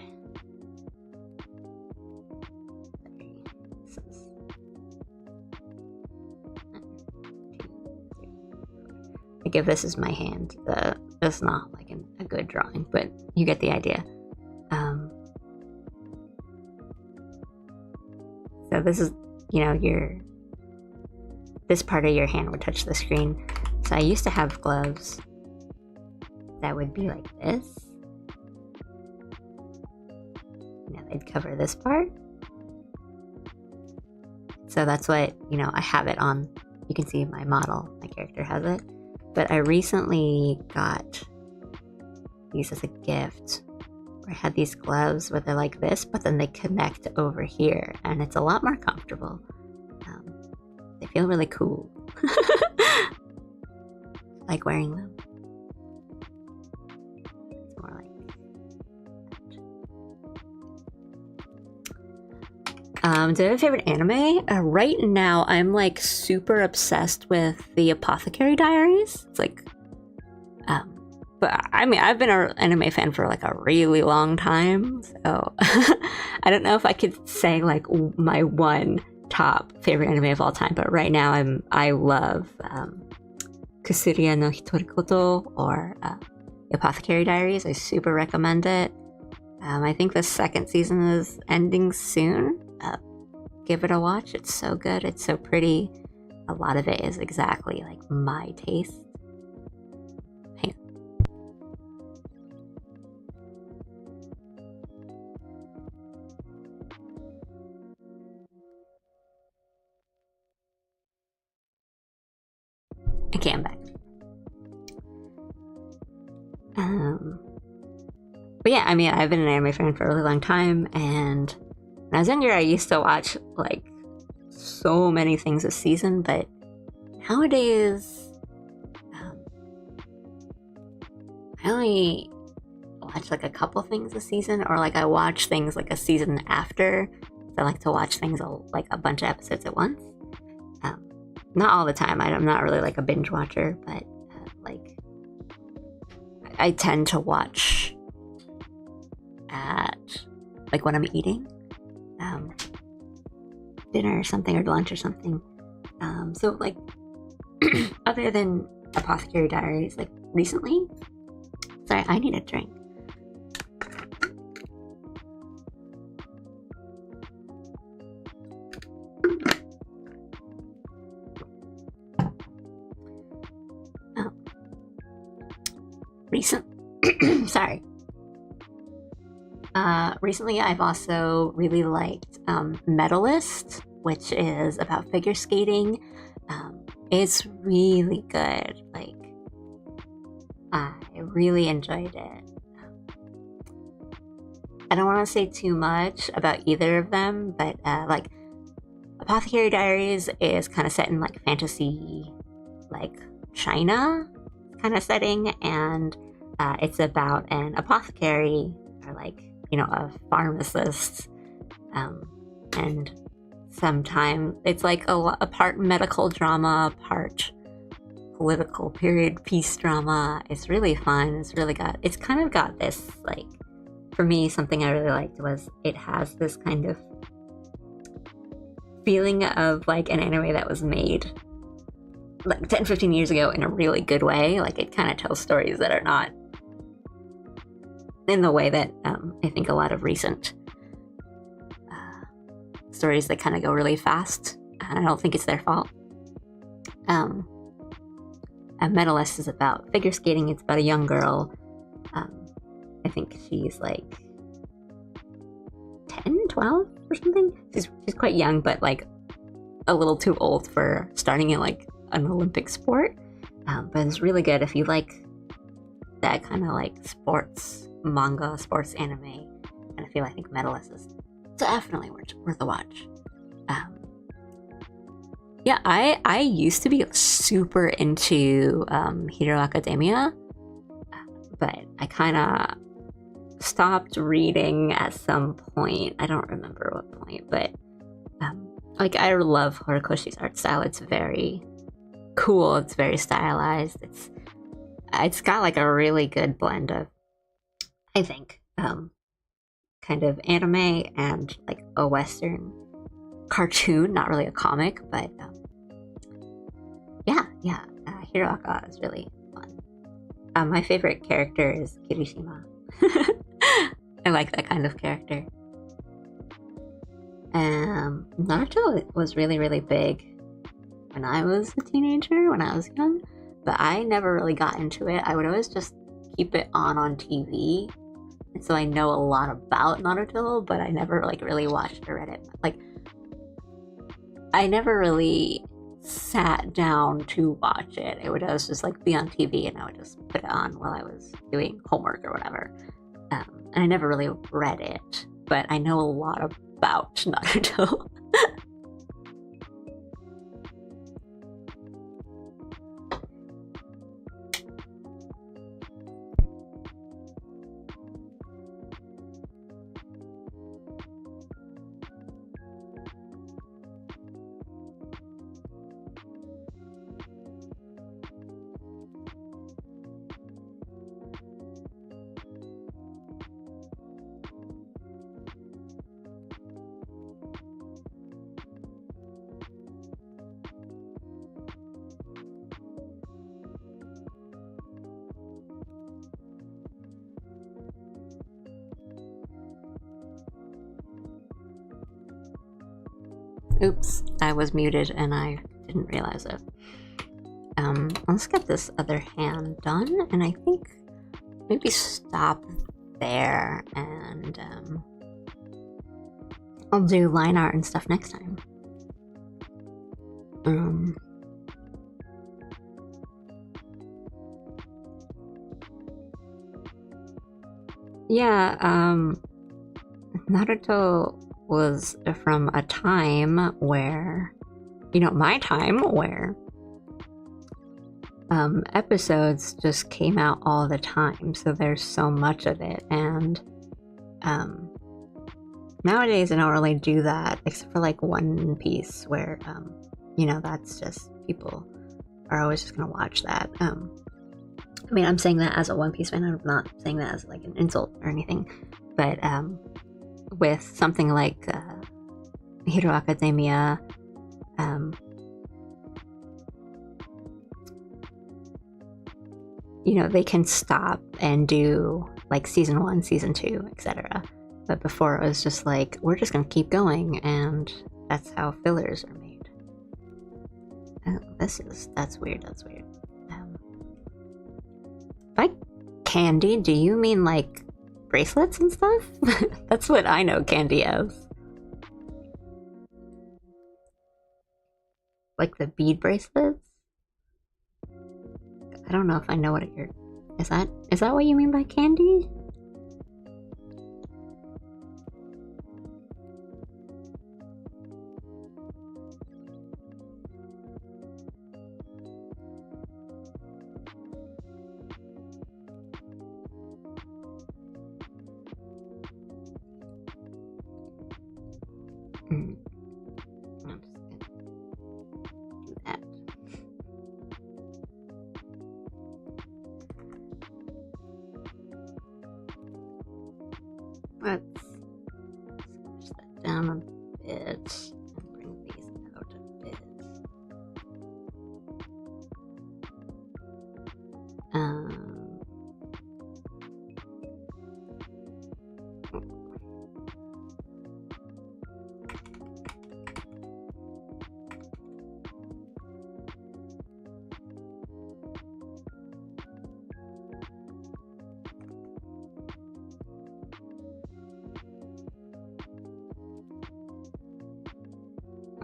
like if this is my hand, that's not like a good drawing, but you get the idea. So this is, this part of your hand would touch the screen. So I used to have gloves that would be like this. They'd cover this part. So that's what, I have it on. You can see my model, my character has it. But I recently got these as a gift. I had these gloves where they're like this, but then they connect over here, and it's a lot more comfortable. They feel really cool. I like wearing them. It's more like that. Do I have a favorite anime? Right now, I'm like super obsessed with the Apothecary Diaries. It's like, but I mean, I've been an anime fan for like a really long time, so I don't know if I could say like my one top favorite anime of all time. But right now, I love Kusuria no Hitorikoto or the Apothecary Diaries. I super recommend it. I think the second season is ending soon. Give it a watch. It's so good. It's so pretty. A lot of it is exactly like my taste. Hang on. Okay, I'm back. But yeah, I mean, I've been an anime fan for a really long time, and when I was younger, I used to watch like so many things a season, but nowadays, I only watch like a couple things a season, or like I watch things like a season after. I like to watch things like a bunch of episodes at once. Not all the time. I'm not really like a binge watcher, but like I tend to watch at like when I'm eating. Dinner or something, or lunch or something. So like other than Apothecary Diaries, like recently, sorry, I need a drink. Sorry. Recently, I've also really liked Medalist, which is about figure skating. It's really good. Like, I really enjoyed it. I don't want to say too much about either of them, but like, Apothecary Diaries is kind of set in like fantasy, like China kind of setting, and it's about an apothecary, or like, a pharmacist, and sometimes it's like a part medical drama, part political period piece drama. It's really fun. It's kind of got this, like, for me, something I really liked was it has this kind of feeling of like an anime that was made like 10, 15 years ago in a really good way. Like it kind of tells stories that are not in the way that I think a lot of recent stories that kind of go really fast. And I don't think it's their fault. A Medalist is about figure skating. It's about a young girl. I think she's like 10, 12 or something. She's quite young, but like a little too old for starting in like an Olympic sport. But it's really good if you like that kind of like sports manga, sports anime. And I think Medalist is definitely worth a watch. Yeah, I used to be super into Hero Academia, but I kind of stopped reading at some point. I don't remember what point, but like I love Horikoshi's art style. It's very cool. It's very stylized. It's got like a really good blend of, I think, kind of anime and like a Western cartoon, not really a comic, but yeah, Hiro Aka is really fun. My favorite character is Kirishima. I like that kind of character. Naruto was really, really big when I was a teenager, when I was young, but I never really got into it. I would always just keep it on TV, and so I know a lot about Naruto, but I never like really watched or read it. Like, I never really sat down to watch it. It would always just like be on TV, and I would just put it on while I was doing homework or whatever. And I never really read it, but I know a lot about Naruto. Oops, I was muted and I didn't realize it. Let's get this other hand done, and I think maybe stop there, and I'll do line art and stuff next time. Yeah, Naruto was from a time where, my time where episodes just came out all the time, so there's so much of it, and nowadays I don't really do that except for like One Piece, where that's just, people are always just gonna watch that. I mean, I'm saying that as a One Piece fan, I'm not saying that as like an insult or anything, but with something like Hero Academia, they can stop and do like season 1, season 2, etc. But before it was just like, we're just gonna keep going, and that's how fillers are made. That's weird. By candy, do you mean like bracelets and stuff? That's what I know candy as. Like the bead bracelets? I don't know if I know what you're... Is that what you mean by candy? I'm just gonna do that. Let's push that down a bit and bring these out a bit.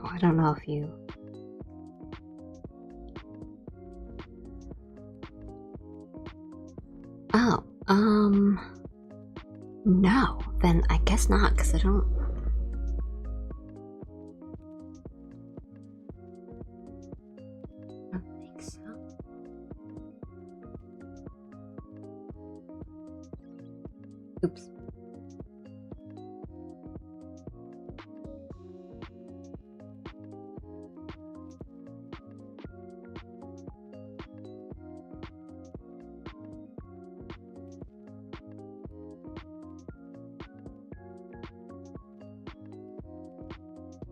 I don't know if you... Oh, no. Then I guess not, because I don't think so. Oops.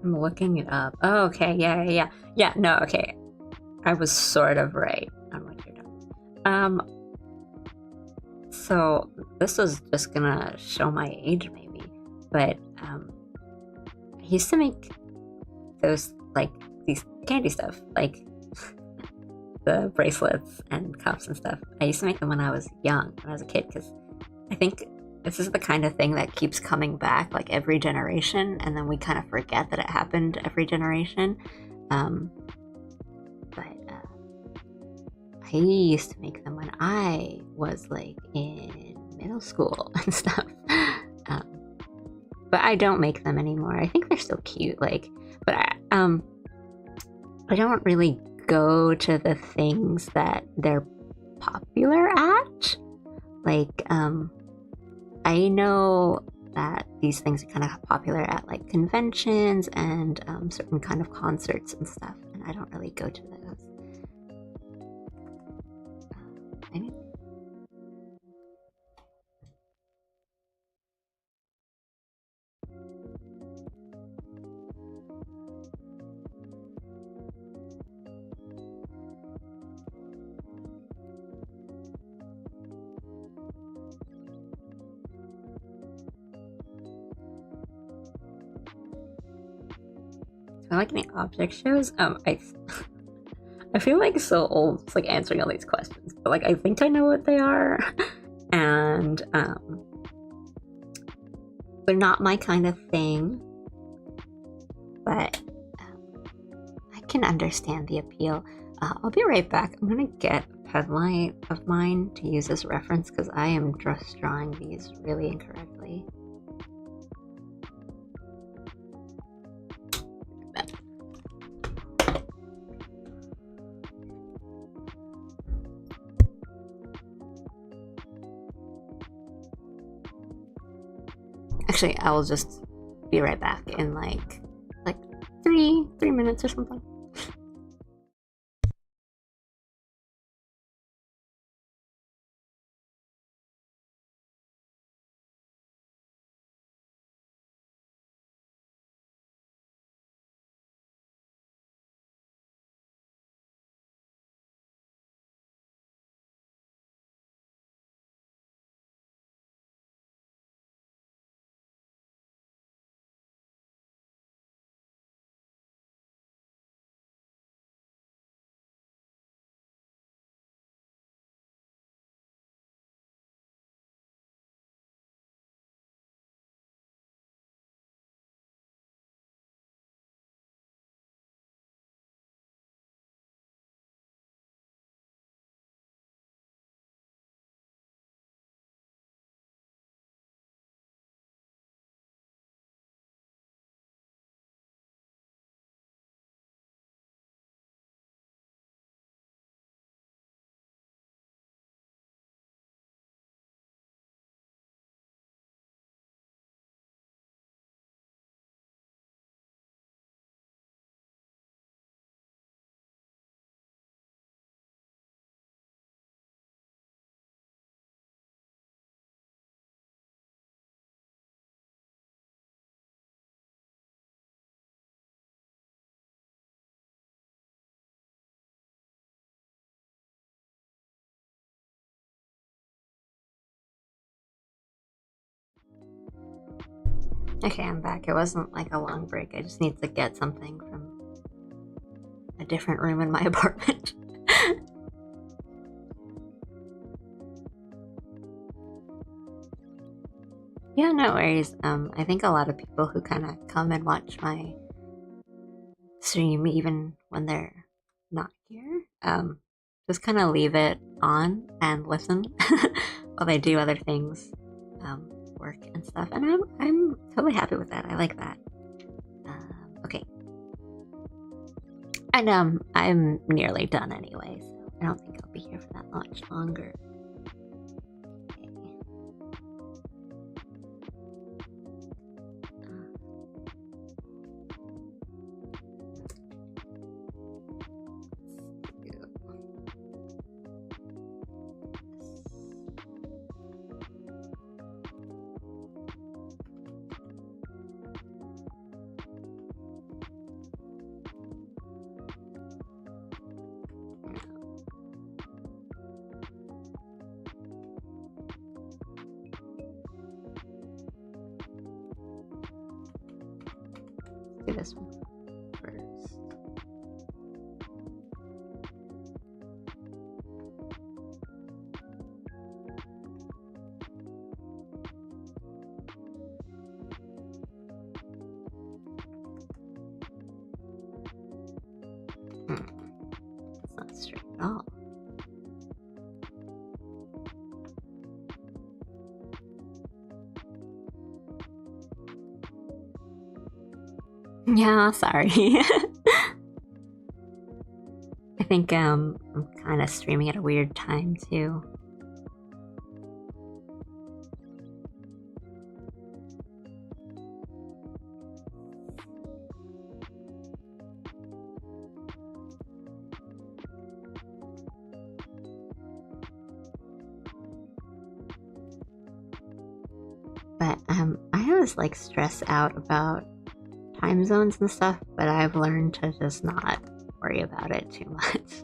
I'm looking it up. Oh, okay, yeah. No, okay. I was sort of right on what you're doing. So this was just gonna show my age, maybe, but I used to make those like these candy stuff, like the bracelets and cups and stuff. I used to make them when I was young, when I was a kid, because I think this is the kind of thing that keeps coming back like every generation, and then we kind of forget that it happened every generation. But I used to make them when I was like in middle school and stuff. But I don't make them anymore. I think they're still cute, like, but I don't really go to the things that they're popular at. Like, I know that these things are kind of popular at like conventions and certain kind of concerts and stuff, and I don't really go to those. Maybe. I like any object shows. I feel like so old, it's like answering all these questions, but like I think I know what they are, and they're not my kind of thing, but I can understand the appeal. I'll be right back. I'm gonna get a pen light of mine to use as reference because I am just drawing these really incorrectly. Actually, I will just be right back in like 3 minutes or something. Okay, I'm back. It wasn't like a long break. I just need to get something from a different room in my apartment. Yeah, no worries. I think a lot of people who kind of come and watch my stream even when they're not here. Just kind of leave it on and listen while they do other things, work and stuff. And I'm totally happy with that. I like that. Okay. And I'm nearly done anyway, so I don't think I'll be here for that much longer. Do this one first. That's not straight at all. Yeah, sorry. I think I'm kind of streaming at a weird time too. But I always like stress out about time zones and stuff, but I've learned to just not worry about it too much.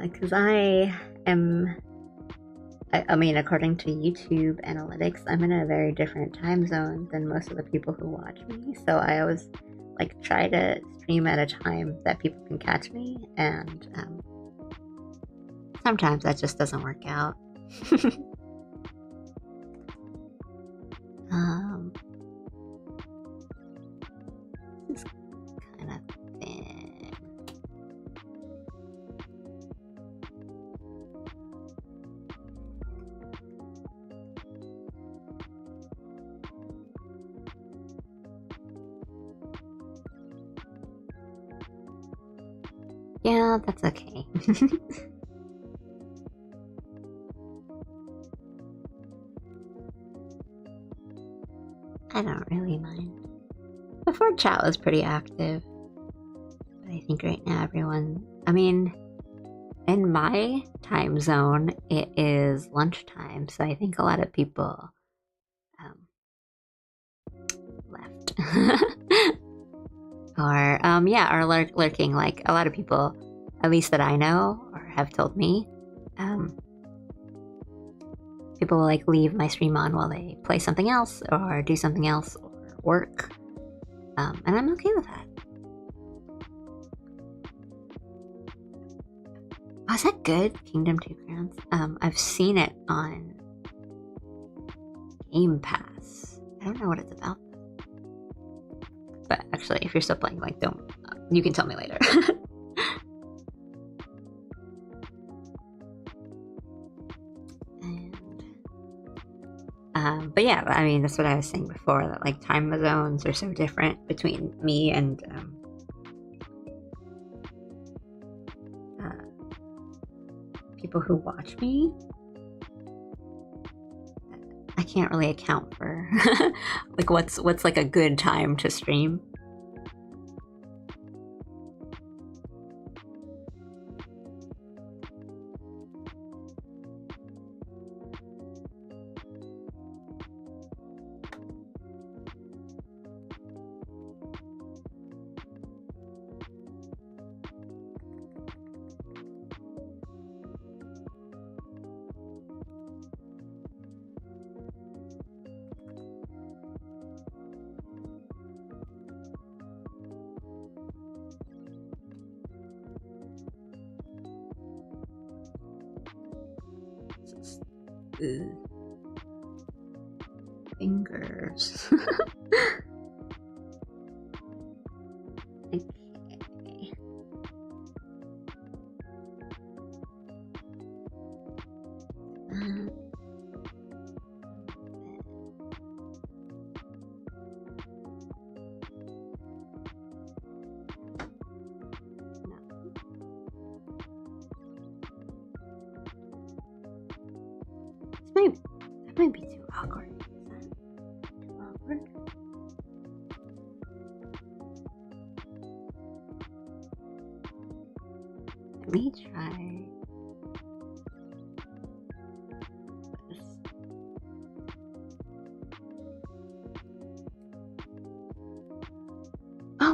Because I mean, according to YouTube analytics, I'm in a very different time zone than most of the people who watch me. So I always like try to stream at a time that people can catch me, and sometimes that just doesn't work out. This is kind of thin. Yeah, that's okay. I don't really mind. Before chat was pretty active, but I think right now I mean, in my time zone, it is lunchtime, so I think a lot of people left. Or, are lurking. Like, a lot of people, at least that I know, or have told me, people will, like, leave my stream on while they play something else, or do something else, or work. And I'm okay with that. Oh, is that good? Kingdom 2 Crowns? I've seen it on Game Pass. I don't know what it's about. But actually, if you're still playing, like, don't... you can tell me later. But yeah, I mean, that's what I was saying before, that, like, time zones are so different between me and people who watch me. I can't really account for like what's like a good time to stream. Fingers.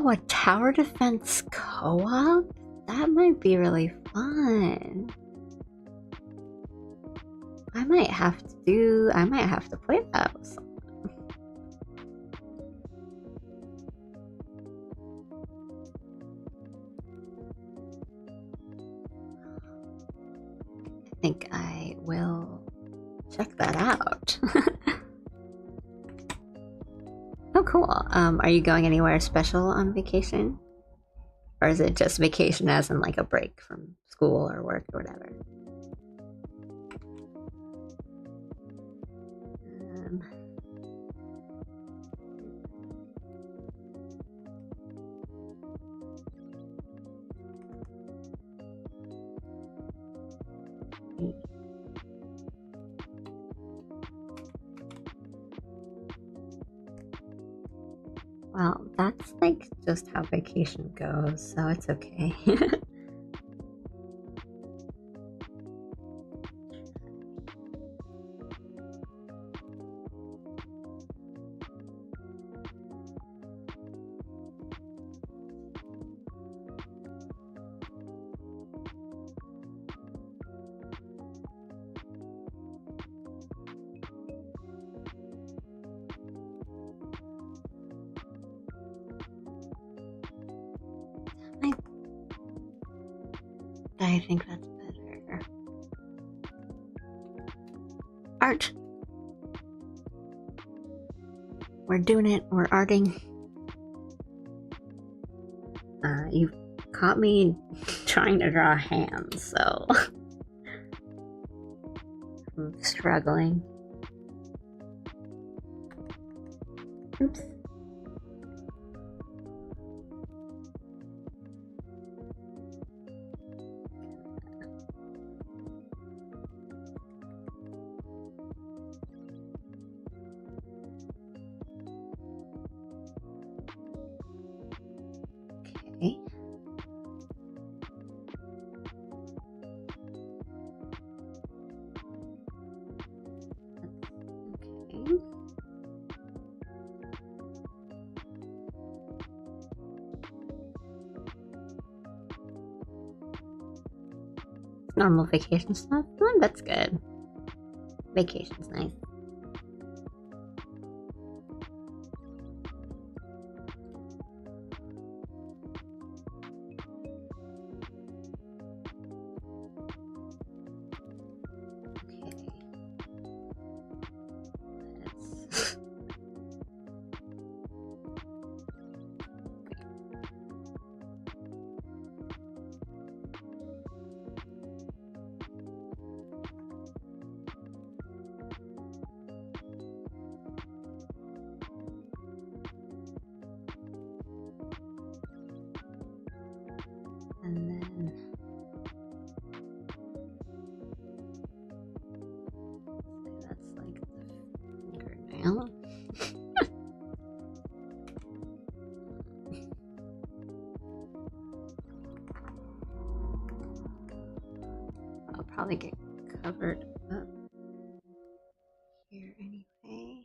Oh, a tower defense co-op? That might be really fun. I might have to play that with someone. I think I will check that out. Oh, cool. Are you going anywhere special on vacation? Or is it just vacation as in like a break from school or work or whatever? Well, that's like just how vacation goes, so it's okay. I think that's better. Art! We're doing it. We're arting. You've caught me trying to draw hands, so I'm struggling. Oops. Okay. Okay. Normal vacation stuff? Oh, that's good. Vacation's nice. And then that's like the fingernail. I'll probably get covered up here anyway.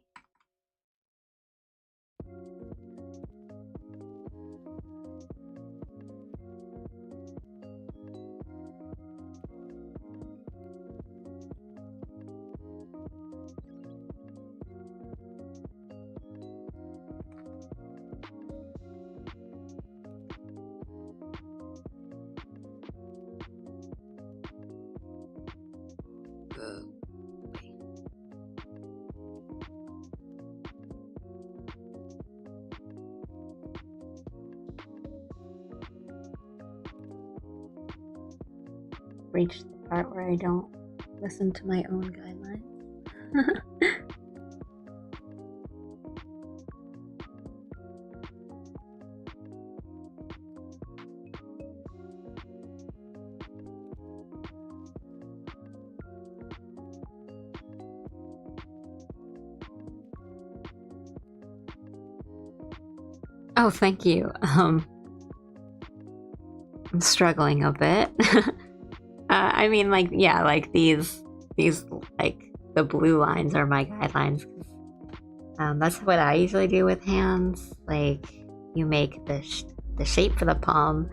Reach the part where I don't listen to my own guidelines. Oh, thank you. I'm struggling a bit. I mean, like, yeah, like these, like, the blue lines are my guidelines. That's what I usually do with hands. Like, you make the shape for the palm,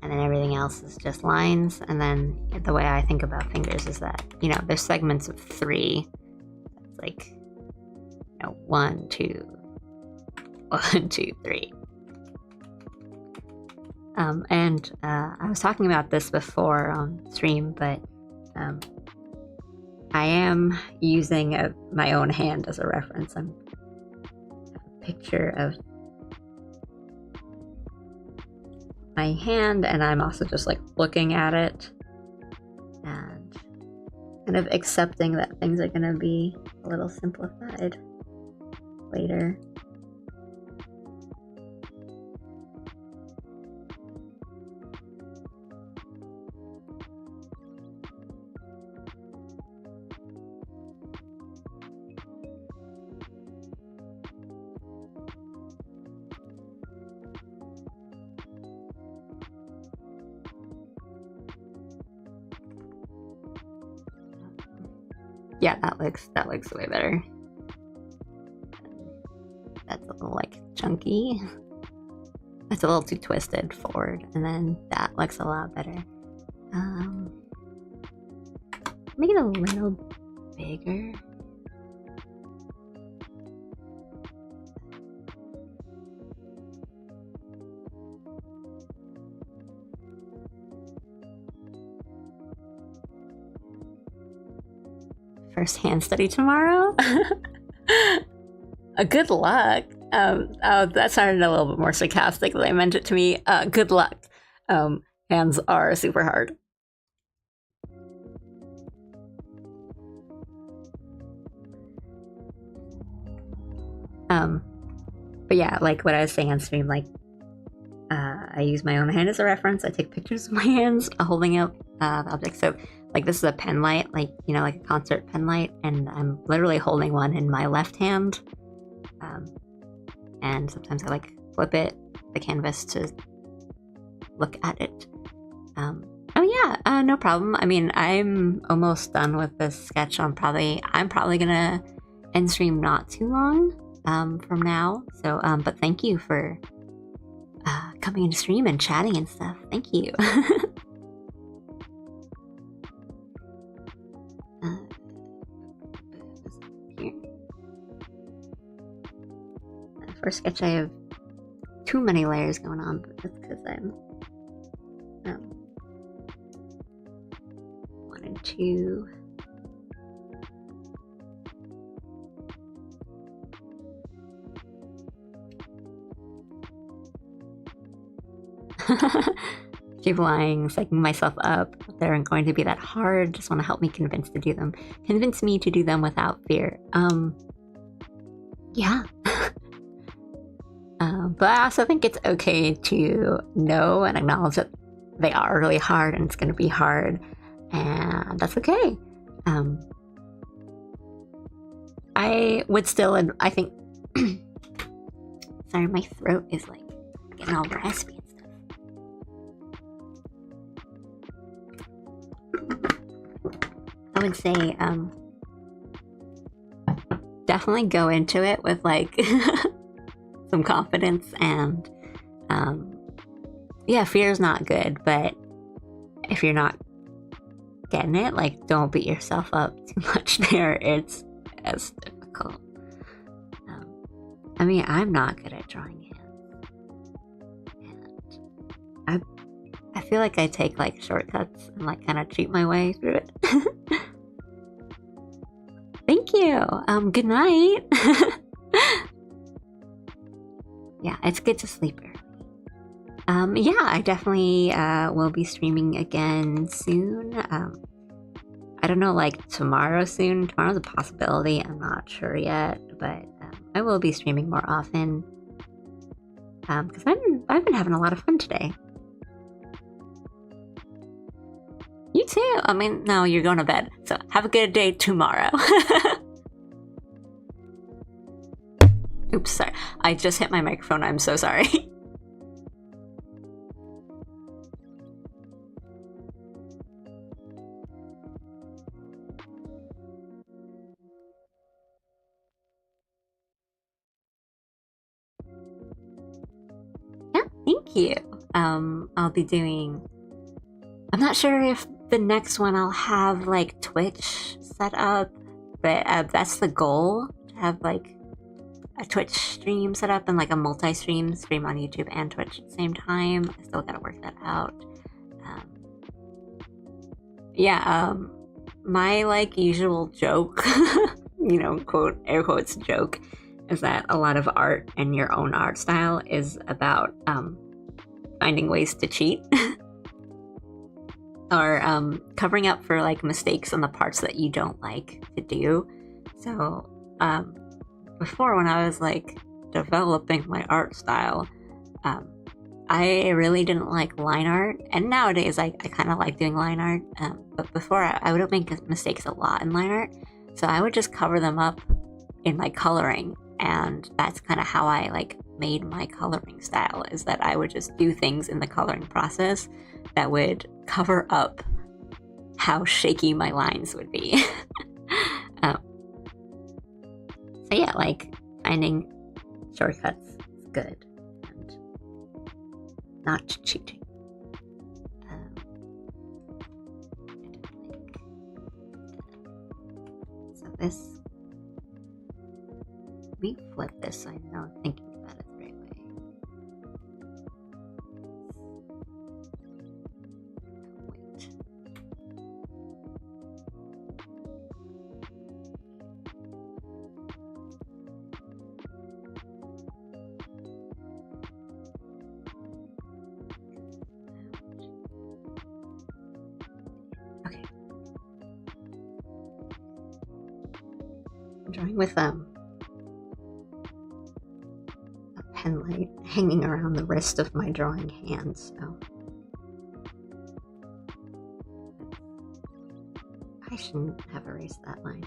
and then everything else is just lines. And then the way I think about fingers is that, you know, there's segments of 3. It's like, you know, 1, 2, 1, 2, 3. And I was talking about this before on stream, but I am using my own hand as a reference. I'm a picture of my hand, and I'm also just like looking at it and kind of accepting that things are going to be a little simplified later. Yeah, that looks way better. That's a little like chunky. That's a little too twisted forward, and then that looks a lot better. Make it a little bigger. First hand study tomorrow. Good luck. That sounded a little bit more sarcastic than I meant it to me. Good luck. Hands are super hard. But yeah, like what I was saying on stream, like I use my own hand as a reference. I take pictures of my hands holding up the object. So like this is a pen light, like, you know, like a concert pen light, and I'm literally holding one in my left hand. And sometimes I like flip it, the canvas, to look at it. Oh yeah, no problem. I mean, I'm almost done with this sketch. I'm probably gonna end stream not too long from now. So, but thank you for coming into stream and chatting and stuff. Thank you. Here. For sketch, I have too many layers going on, but that's because I'm 1 and 2. Keep lying, psyching myself up. They aren't going to be that hard. Just want to help me convince me to do them without fear. Yeah. But I also think it's okay to know and acknowledge that they are really hard and it's going to be hard, and that's okay. I would still, I think, sorry, my throat is like getting all raspy and stuff. I would say, definitely go into it with like some confidence, and yeah, fear is not good, but if you're not getting it, like, don't beat yourself up too much there. It's as difficult. I mean, I'm not good at drawing hands, and I feel like I take like shortcuts and like kind of cheat my way through it. Thank you. Good night. Yeah, it's good to sleep early. Yeah, I definitely will be streaming again soon. I don't know, like tomorrow soon. Tomorrow's a possibility. I'm not sure yet, but I will be streaming more often. Because I've been having a lot of fun today. You too. I mean, no, you're going to bed. So have a good day tomorrow. Oops, sorry. I just hit my microphone. I'm so sorry. thank you. I'll be doing... I'm not sure if the next one I'll have like Twitch set up, but that's the goal, to have like a Twitch stream set up and like a multi-stream stream on YouTube and Twitch at the same time. I still gotta work that out. My like usual joke, you know, quote, air quotes joke, is that a lot of art and your own art style is about finding ways to cheat or covering up for like mistakes on the parts that you don't like to do. So before, when I was like developing my art style, I really didn't like line art, and nowadays I kind of like doing line art, but before I would make mistakes a lot in line art, so I would just cover them up in my coloring, and that's kind of how I like made my coloring style, is that I would just do things in the coloring process that would cover up how shaky my lines would be. So yeah, like finding shortcuts is good. Not cheating. So this, we flip this so I know I'm thinking about it the right way. Wait. Drawing with a pen light hanging around the wrist of my drawing hand, so I shouldn't have erased that line.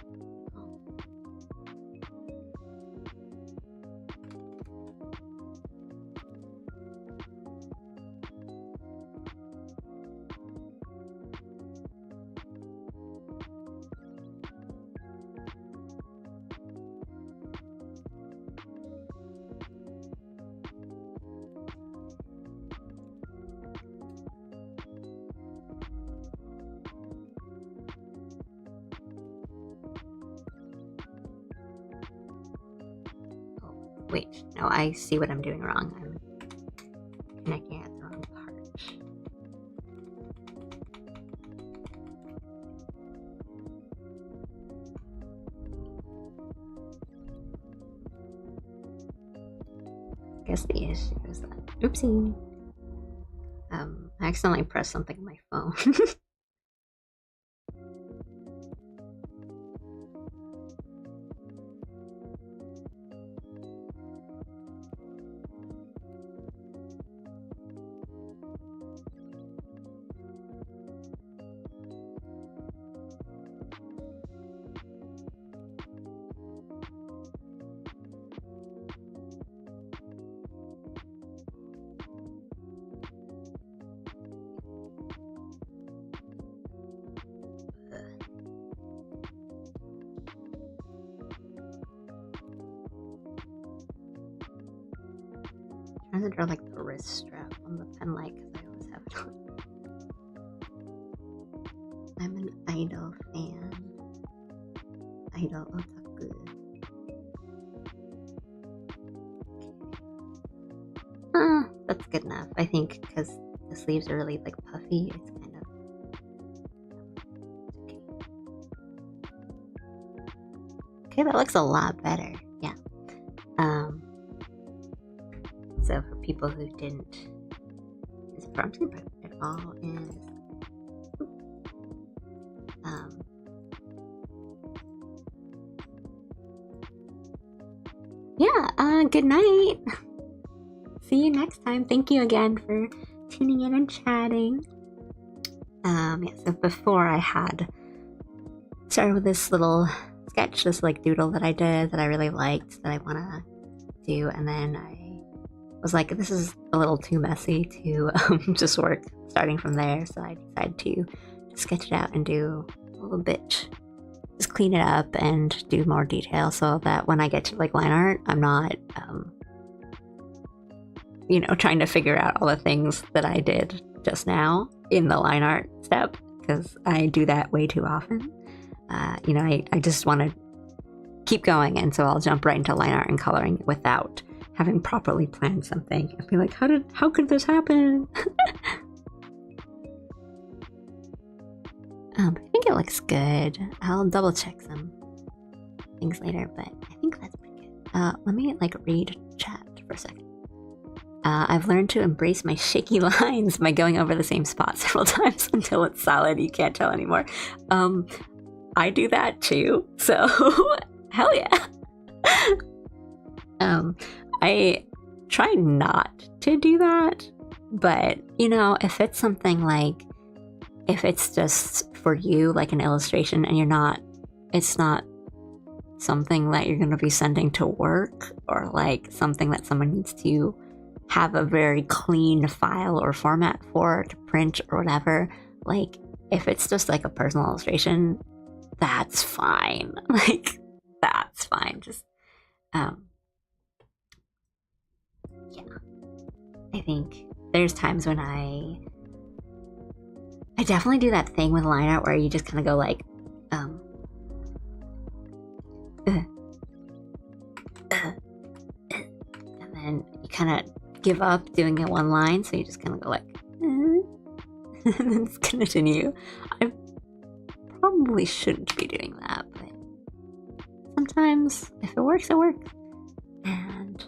Wait, no, I see what I'm doing wrong. I'm connecting at the wrong part. I guess the issue is that... Oopsie! I accidentally pressed something on my phone. I'm trying to draw like the wrist strap on the pen light because I always have it on. I'm an idol fan. Idol otaku. That's good enough. I think because the sleeves are really like puffy, it's kind of okay. Okay, that looks a lot better. Yeah. So for people who didn't, I'm just gonna put it all in. Yeah, good night. See you next time. Thank you again for tuning in and chatting. Yeah, so before I had started with this little sketch, this like doodle that I did that I really liked, that I want to do, and then I was like, this is a little too messy to just work starting from there, so I decided to sketch it out and do a little bit, just clean it up and do more detail so that when I get to like line art, I'm not trying to figure out all the things that I did just now in the line art step, because I do that way too often. I just want to keep going, and so I'll jump right into line art and coloring without having properly planned something. I'll be like, how could this happen? I think it looks good. I'll double check some things later, but I think that's pretty good. Let me read chat for a second. I've learned to embrace my shaky lines by going over the same spot several times until it's solid. You can't tell anymore. I do that too, so hell yeah. I try not to do that, but if it's something if it's just for you, like an illustration, and it's not something that you're going to be sending to work, or something that someone needs to have a very clean file or format for to print or whatever, if it's just a personal illustration, that's fine. That's fine. Just yeah, I think there's times when I definitely do that thing with line art where you just kind of go and then you kind of give up doing the one line, so you just kind of go and then just continue. I probably shouldn't be doing that, but sometimes if it works, it works. And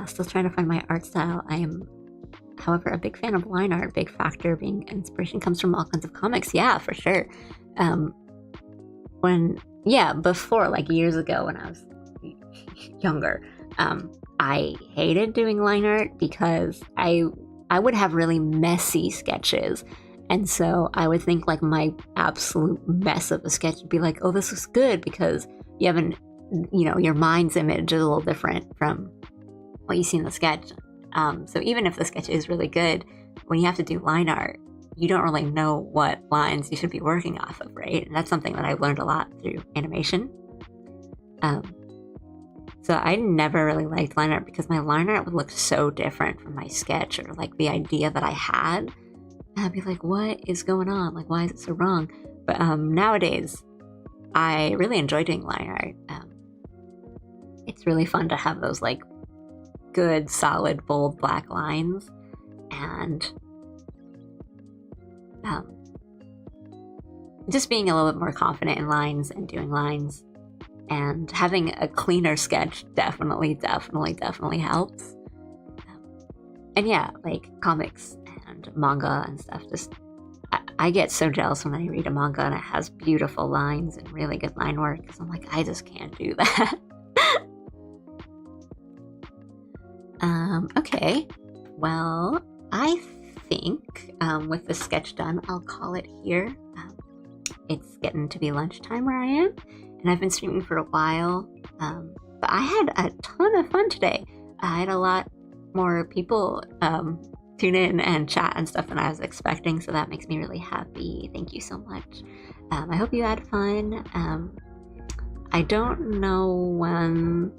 still trying to find my art style. I am, however, a big fan of line art. Big factor being inspiration comes from all kinds of comics. Yeah, for sure. Before, years ago when I was younger, I hated doing line art because I would have really messy sketches. And so I would think my absolute mess of a sketch would be oh, this looks good, because you haven't, your mind's image is a little different from what you see in the sketch. So even if the sketch is really good, when you have to do line art, you don't really know what lines you should be working off of, right? And that's something that I learned a lot through animation. So I never really liked line art because my line art would look so different from my sketch, or the idea that I had. And I'd be like, what is going on? Why is it so wrong? But nowadays, I really enjoy doing line art. It's really fun to have those good, solid, bold black lines, and just being a little bit more confident in lines and doing lines, and having a cleaner sketch definitely helps. And yeah, comics and manga and stuff, just I get so jealous when I read a manga and it has beautiful lines and really good line work, because I'm I just can't do that. Okay, well, I think with the sketch done, I'll call it here. It's getting to be lunchtime where I am, and I've been streaming for a while, but I had a ton of fun today. I had a lot more people tune in and chat and stuff than I was expecting, so that makes me really happy. Thank you so much. I hope you had fun. I don't know when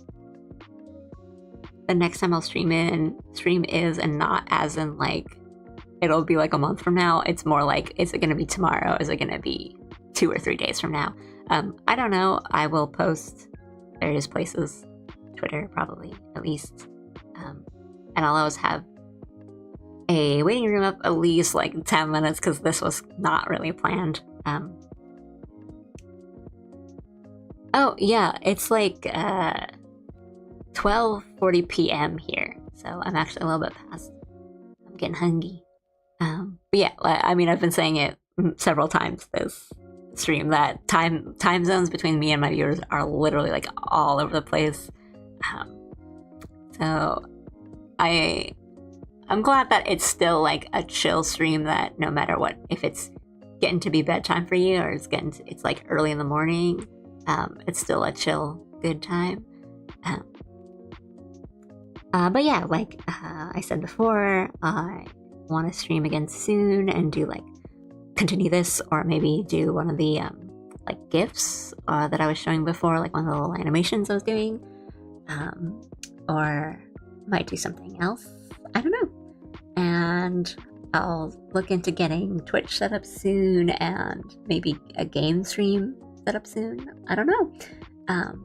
the next time I'll stream is, and not as in it'll be a month from now. It's more is it gonna be tomorrow? Is it gonna be 2 or 3 days from now? I don't know. I will post various places, Twitter probably at least, and I'll always have a waiting room up at least 10 minutes, because this was not really planned. Oh yeah, it's 12:40 p.m. here, so I'm actually a little bit past. I'm getting hungry. But yeah, I mean, I've been saying it several times this stream that time zones between me and my viewers are literally all over the place. So I'm glad that it's still a chill stream, that no matter what, if it's getting to be bedtime for you, or it's early in the morning, it's still a chill, good time. But yeah, I said before, I want to stream again soon and do continue this, or maybe do one of the GIFs that I was showing before, one of the little animations I was doing, or might do something else. I don't know. And I'll look into getting Twitch set up soon and maybe a game stream set up soon. I don't know.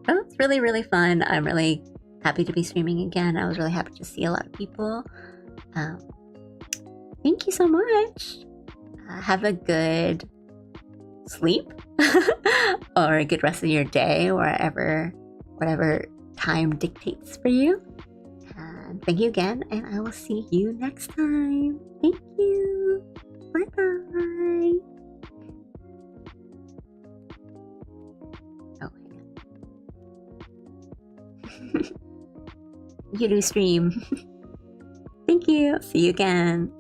But it's really, really fun. I'm really happy to be streaming again. I was really happy to see a lot of people. Thank you so much. Have a good sleep or a good rest of your day, whatever time dictates for you. And thank you again, and I will see you next time. Thank you. Bye bye. Oh, hang on. You do stream. Thank you. See you again.